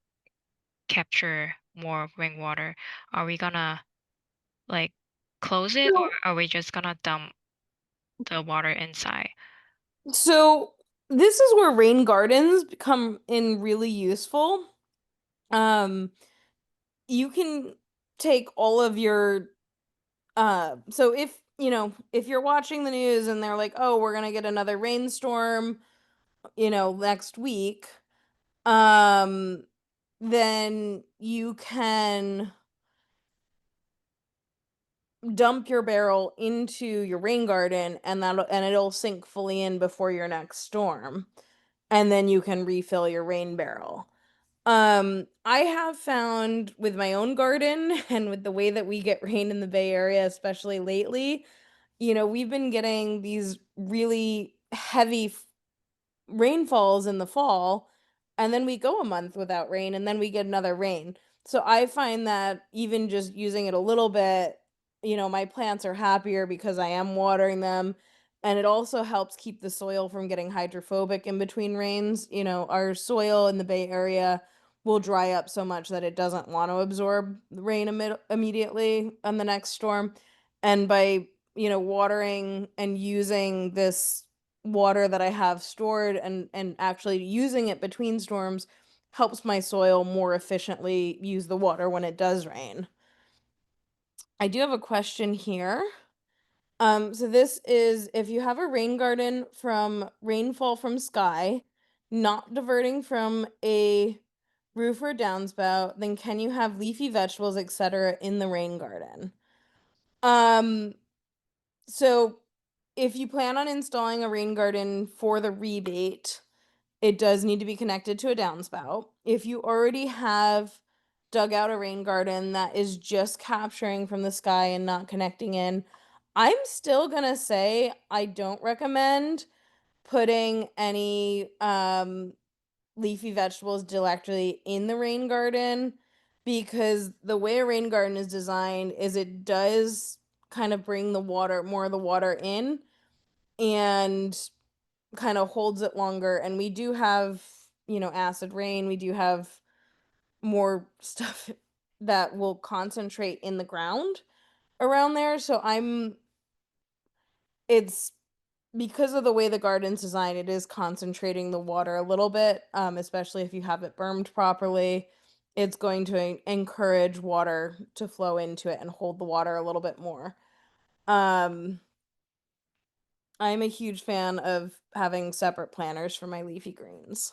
capture more rainwater? Are we gonna like close it, or So, are we just gonna dump the water inside? so this is where rain gardens become in really useful. Um, you can take all of your so if you're watching the news and they're like, "Oh, we're going to get another rainstorm, next week." Um then you can dump your barrel into your rain garden and it'll sink fully in before your next storm. And then you can refill your rain barrel. I have found with my own garden and with the way that we get rain in the Bay Area, especially lately, we've been getting these really heavy rainfalls in the fall, and then we go a month without rain, and then we get another rain. So I find that even just using it a little bit, my plants are happier because I am watering them. And it also helps keep the soil from getting hydrophobic in between rains. Our soil in the Bay Area will dry up so much that it doesn't want to absorb the rain immediately on the next storm. And by, watering and using this water that I have stored and actually using it between storms helps my soil more efficiently use the water when it does rain. I do have a question here. So this is if you have a rain garden from rainfall from sky, not diverting from a roof or downspout, then can you have leafy vegetables, etc., in the rain garden? Um, so if you plan on installing a rain garden for the rebate, it does need to be connected to a downspout. If you already have dug out a rain garden that is just capturing from the sky and not connecting in, I'm still gonna say I don't recommend putting any leafy vegetables directly in the rain garden because the way a rain garden is designed is it does kind of bring the water, more of the water in and kind of holds it longer. And we do have, acid rain. We do have more stuff that will concentrate in the ground around there. So it's because of the way the garden's designed, it is concentrating the water a little bit, especially if you have it bermed properly. It's going to encourage water to flow into it and hold the water a little bit more. Um, I'm a huge fan of having separate planters for my leafy greens.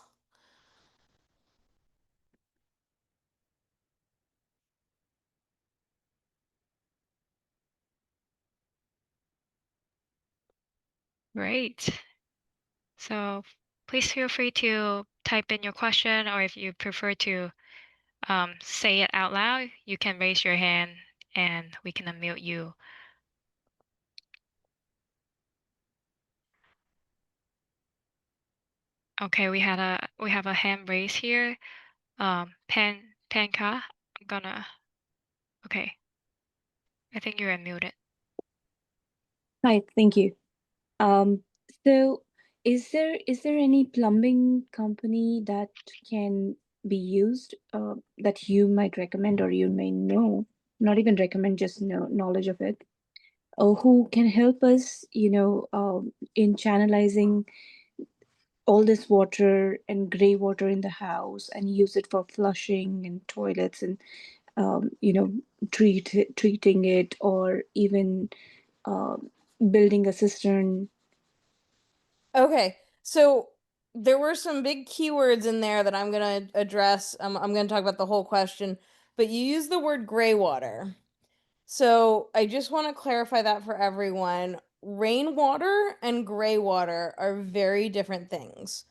Great. So please feel free to type in your question, or if you prefer to say it out loud, you can raise your hand and we can unmute you. Okay, we have a hand raised here. Panka, I'm gonna. Okay, I think you're unmuted. Hi, thank you. Um, so is there any plumbing company that can be used that you might recommend or you may know, not even recommend, just know knowledge of it, or who can help us, in channelizing all this water and gray water in the house and use it for flushing and toilets and um, you know, treating it or even um building a cistern. Okay, so there were some big keywords in there that I'm gonna address. I'm gonna talk about the whole question, but you use the word gray water. So I just want to clarify that for everyone. Rainwater and gray water are very different things.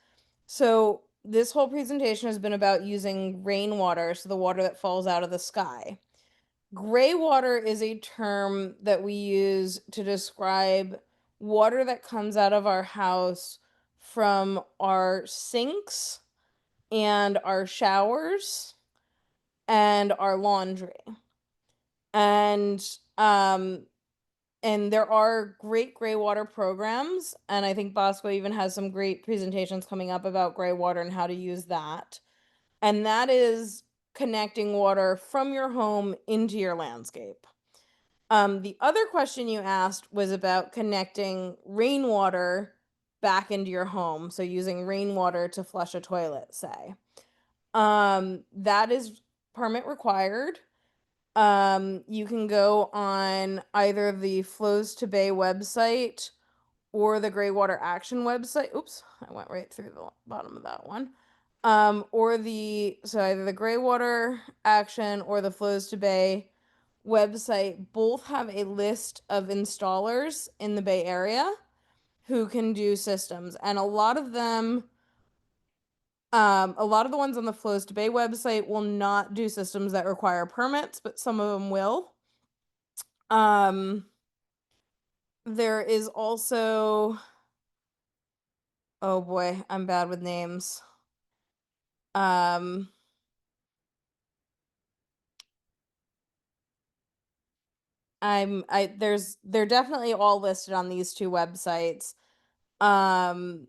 So this whole presentation has been about using rainwater, so the water that falls out of the sky. Gray water is a term that we use to describe water that comes out of our house from our sinks and our showers and our laundry. And um and there are great gray water programs, and I think Bosco even has some great presentations coming up about gray water and how to use that. And that is connecting water from your home into your landscape. The other question you asked was about connecting rainwater back into your home. So using rainwater to flush a toilet, say. That is permit required. You can go on either the Flows to Bay website or the Greywater Action website. Oops, I went right through the bottom of that one. Or so either the Greywater Action or the Flows to Bay website both have a list of installers in the Bay Area who can do systems. And a lot of the ones on the Flows to Bay website will not do systems that require permits, but some of them will. Um, there is also, oh boy, I'm bad with names. Um, they're definitely all listed on these two websites. Um,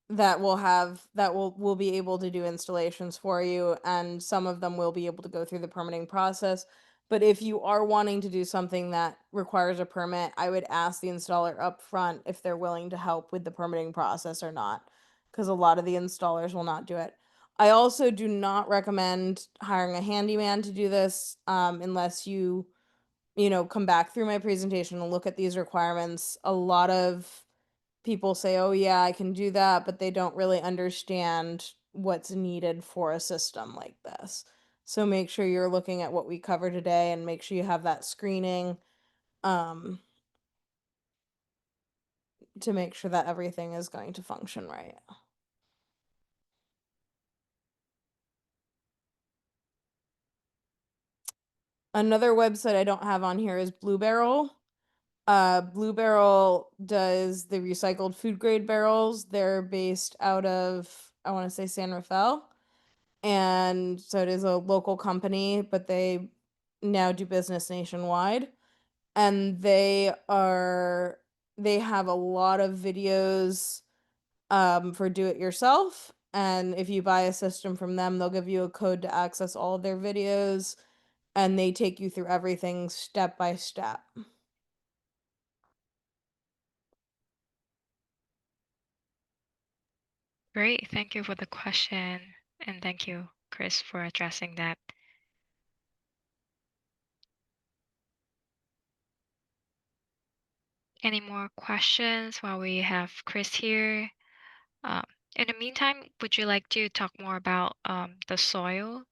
that will be able to do installations for you, and some of them will be able to go through the permitting process. But if you are wanting to do something that requires a permit, I would ask the installer up front if they're willing to help with the permitting process or not, because a lot of the installers will not do it. I also do not recommend hiring a handyman to do this, unless you come back through my presentation and look at these requirements. A lot of people say, "Oh, yeah, I can do that," but they don't really understand what's needed for a system like this. So make sure you're looking at what we cover today and make sure you have that screening, um, to make sure that everything is going to function right. Another website I don't have on here is Blue Barrel. Blue Barrel does the recycled food grade barrels. They're based out of, I want to say, San Rafael. And so it is a local company, but they now do business nationwide. And they have a lot of videos, for do it yourself. And if you buy a system from them, they'll give you a code to access all of their videos, and they take you through everything step by step. Great. Thank you for the question. And thank you, Chris, for addressing that. Any more questions while we have Chris here? Um, in the meantime, would you like to talk more about the soil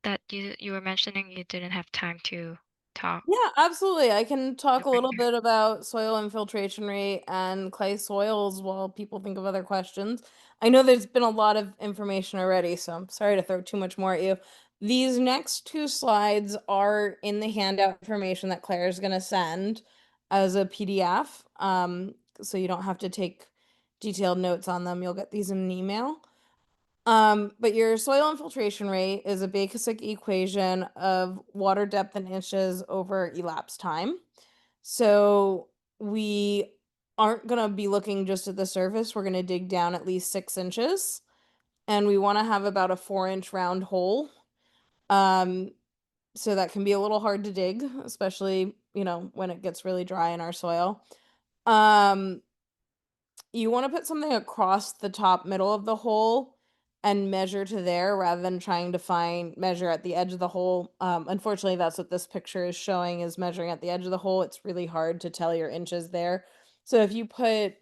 that you were mentioning you didn't have time to talk Yeah, absolutely. I can talk to a bring little there? bit about soil infiltration rate and clay soils while people think of other questions. I know there's been a lot of information already, so I'm sorry to throw too much more at you. These next two slides are in the handout information that Claire's going to send as a PDF. So you don't have to take detailed notes on them. You'll get these in an email. But your soil infiltration rate is a basic equation of water depth in inches over elapsed time. So we aren't going to be looking just at the surface. We're going to dig down at least 6 inches. And we want to have about a 4 inch round hole. Um, so that can be a little hard to dig, especially, when it gets really dry in our soil. Um, you wanna put something across the top middle of the hole and measure to there rather than trying to measure at the edge of the hole. Unfortunately, that's what this picture is showing, is measuring at the edge of the hole. It's really hard to tell your inches there. So if you put,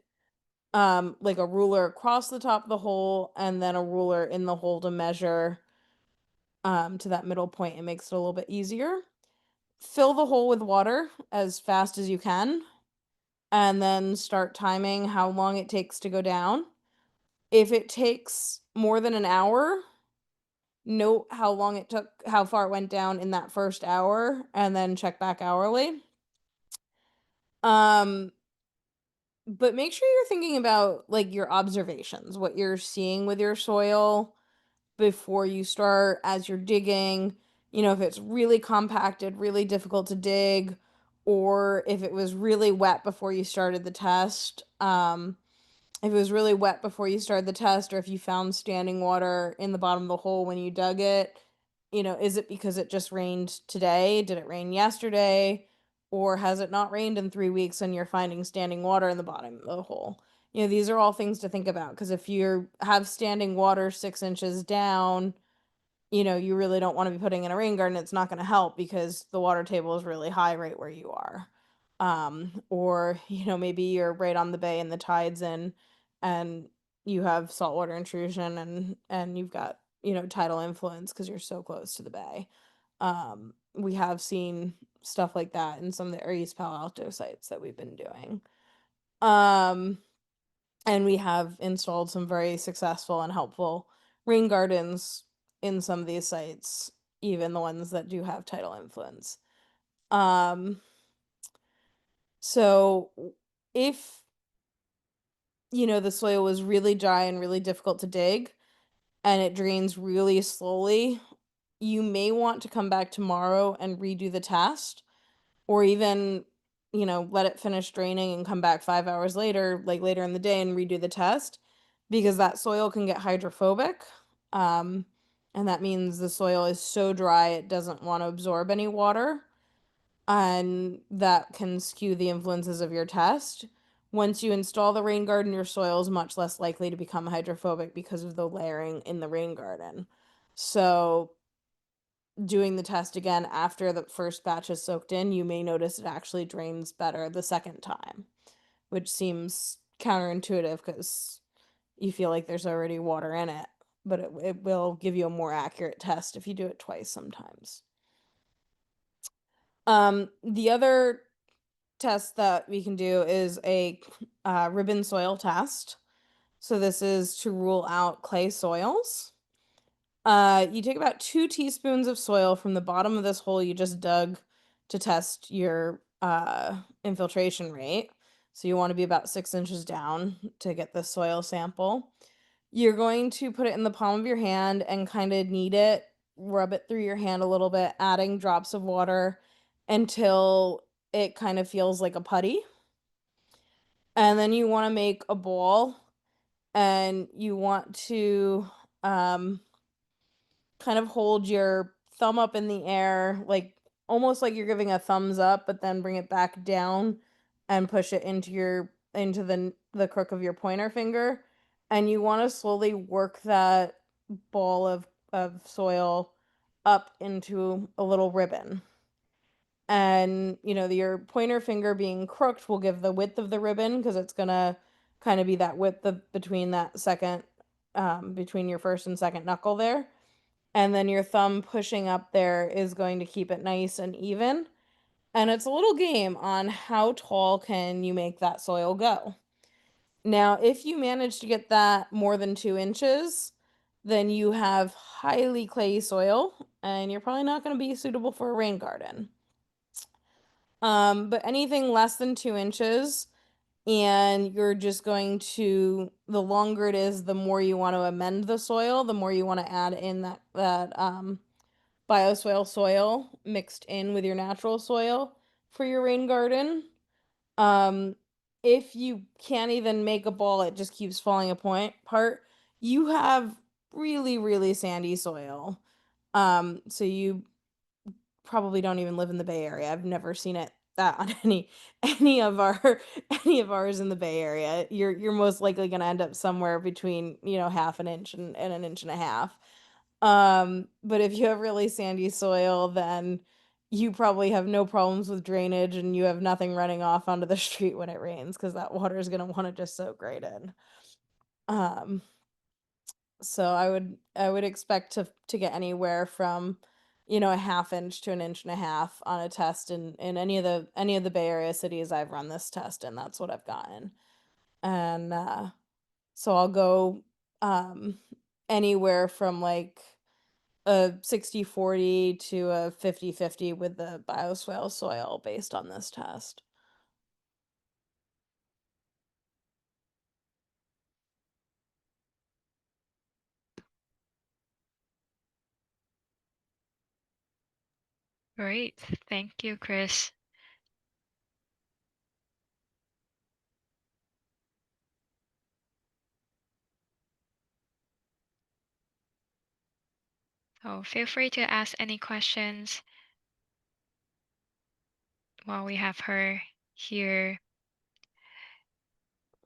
like a ruler across the top of the hole and then a ruler in the hole to measure, to that middle point, it makes it a little bit easier. Fill the hole with water as fast as you can, and then start timing how long it takes to go down. If it takes more than an hour, note how long it took, how far it went down in that first hour, and then check back hourly. Um, but make sure you're thinking about like your observations, what you're seeing with your soil before you start as you're digging. If it's really compacted, really difficult to dig, or if it was really wet before you started the test. If it was really wet before you started the test, or if you found standing water in the bottom of the hole when you dug it, is it because it just rained today? Did it rain yesterday? Or has it not rained in 3 weeks and you're finding standing water in the bottom of the hole? These are all things to think about, because if you have standing water 6 inches down, you really don't want to be putting in a rain garden. It's not going to help because the water table is really high right where you are. Or, maybe you're right on the bay and the tide's in, and you have saltwater intrusion, and you've got, tidal influence because you're so close to the bay. We have seen stuff like that in some of the East Palo Alto sites that we've been doing. Um, and we have installed some very successful and helpful rain gardens in some of these sites, even the ones that do have tidal influence. Um, so if the soil was really dry and really difficult to dig and it drains really slowly, you may want to come back tomorrow and redo the test, or even, let it finish draining and come back 5 hours later, like later in the day, and redo the test. because that soil can get hydrophobic. Um, and that means the soil is so dry it doesn't want to absorb any water, and that can skew the influences of your test. Once you install the rain garden, your soil is much less likely to become hydrophobic because of the layering in the rain garden. So, doing the test again after the first batch is soaked in, you may notice it actually drains better the second time, which seems counterintuitive because you feel like there's already water in it, but it will give you a more accurate test if you do it twice sometimes. The other test that we can do is a ribbon soil test. So this is to rule out clay soils. You take about 2 teaspoons of soil from the bottom of this hole you just dug to test your infiltration rate. So you want to be about 6 inches down to get the soil sample. You're going to put it in the palm of your hand and kind of knead it, rub it through your hand a little bit, adding drops of water until it kind of feels like a putty. And then you want to make a ball and you want to um, kind of hold your thumb up in the air, like almost like you're giving a thumbs up, but then bring it back down and push it into the crook of your pointer finger. And you want to slowly work that ball of soil up into a little ribbon. And your pointer finger being crooked will give the width of the ribbon because it's gonna kind of be that width between that second between your first and second knuckle there, and then your thumb pushing up there is going to keep it nice and even. And it's a little game on how tall can you make that soil go. Now, if you manage to get that more than 2 inches, then you have highly clayey soil, and you're probably not going to be suitable for a rain garden. But anything less than 2 inches, and you're just going to, the longer it is, the more you want to amend the soil, the more you want to add in that bioswale soil mixed in with your natural soil for your rain garden. Um, if you can't even make a ball, it just keeps falling apart. You have really, really sandy soil. So you probably don't even live in the Bay Area. I've never seen it that on any of our any of ours in the Bay Area. You're most likely gonna end up somewhere between, half an inch and an inch and a half. But if you have really sandy soil, then you probably have no problems with drainage and you have nothing running off onto the street when it rains because that water is gonna want to just soak right in. Um, so I would expect to get anywhere from, a half inch to an inch and a half on a test in any of the Bay Area cities I've run this test in. That's what I've gotten. And so I'll go um anywhere from like a 60-40 to a 50-50 with the bioswale soil based on this test. Great. Thank you, Chris. So feel free to ask any questions while we have her here.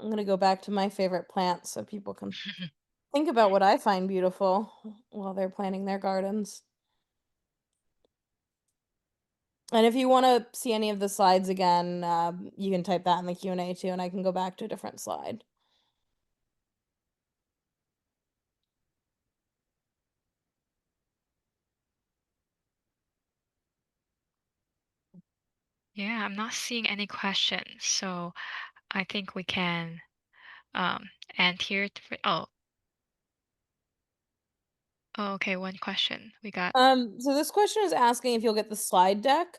I'm gonna go back to my favorite plants so people can think about what I find beautiful while they're planting their gardens. And if you want to see any of the slides again, you can type that in the Q&A too, and I can go back to a different slide. Yeah, I'm not seeing any questions, so I think we can um end here. Oh, okay, one question we got. So this question is asking if you'll get the slide deck.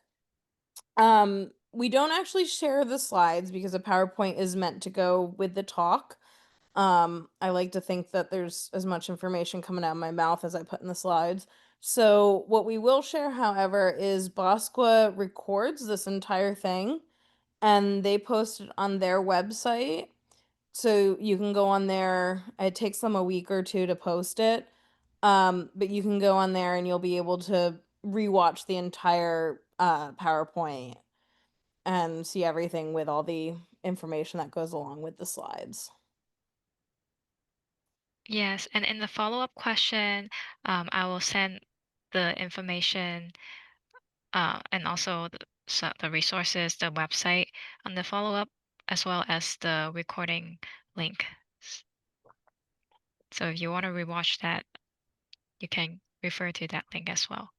We don't actually share the slides because a PowerPoint is meant to go with the talk. I like to think that there's as much information coming out of my mouth as I put in the slides. So what we will share, however, is Bosqua records this entire thing and they post it on their website. So you can go on there. It takes them a week or 2 to post it. But you can go on there and you'll be able to rewatch the entire, PowerPoint and see everything with all the information that goes along with the slides. Yes, and in the follow-up question, I will send the information and also the resources, the website on the follow-up, as well as the recording link. S- So if you want to rewatch that, you can refer to that link as well.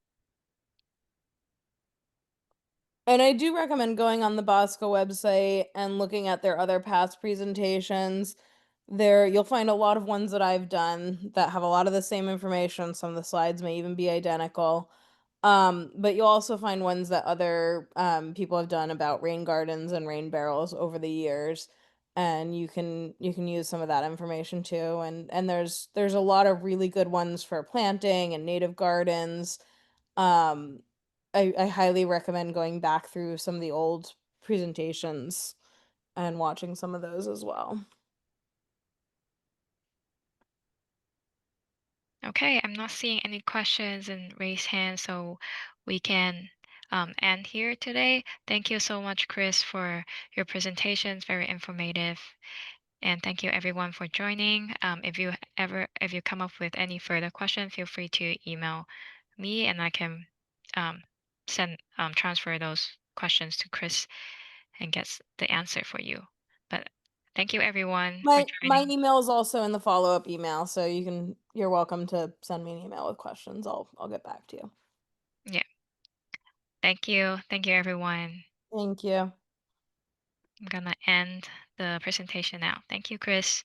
And I do recommend going on the Bosco website and looking at their other past presentations. There you'll find a lot of ones that I've done that have a lot of the same information. Some of the slides may even be identical. But you'll also find ones that other people have done about rain gardens and rain barrels over the years. And you can use some of that information too. And there's a lot of really good ones for planting and native gardens. um, I highly recommend going back through some of the old presentations and watching some of those as well. Okay, I'm not seeing any questions and raised hands, so we can end here today. Thank you so much, Chris, for your presentations. Very informative. And thank you everyone for joining. If you come up with any further questions, feel free to email me and I can um, transfer those questions to Chris and gets the answer for you. But thank you everyone for My joining. email is also in the follow-up email, so you're welcome to send me an email with questions. I'll get back to you. Yeah, thank you. Thank you everyone. Thank you. I'm gonna end the presentation now. Thank you, Chris.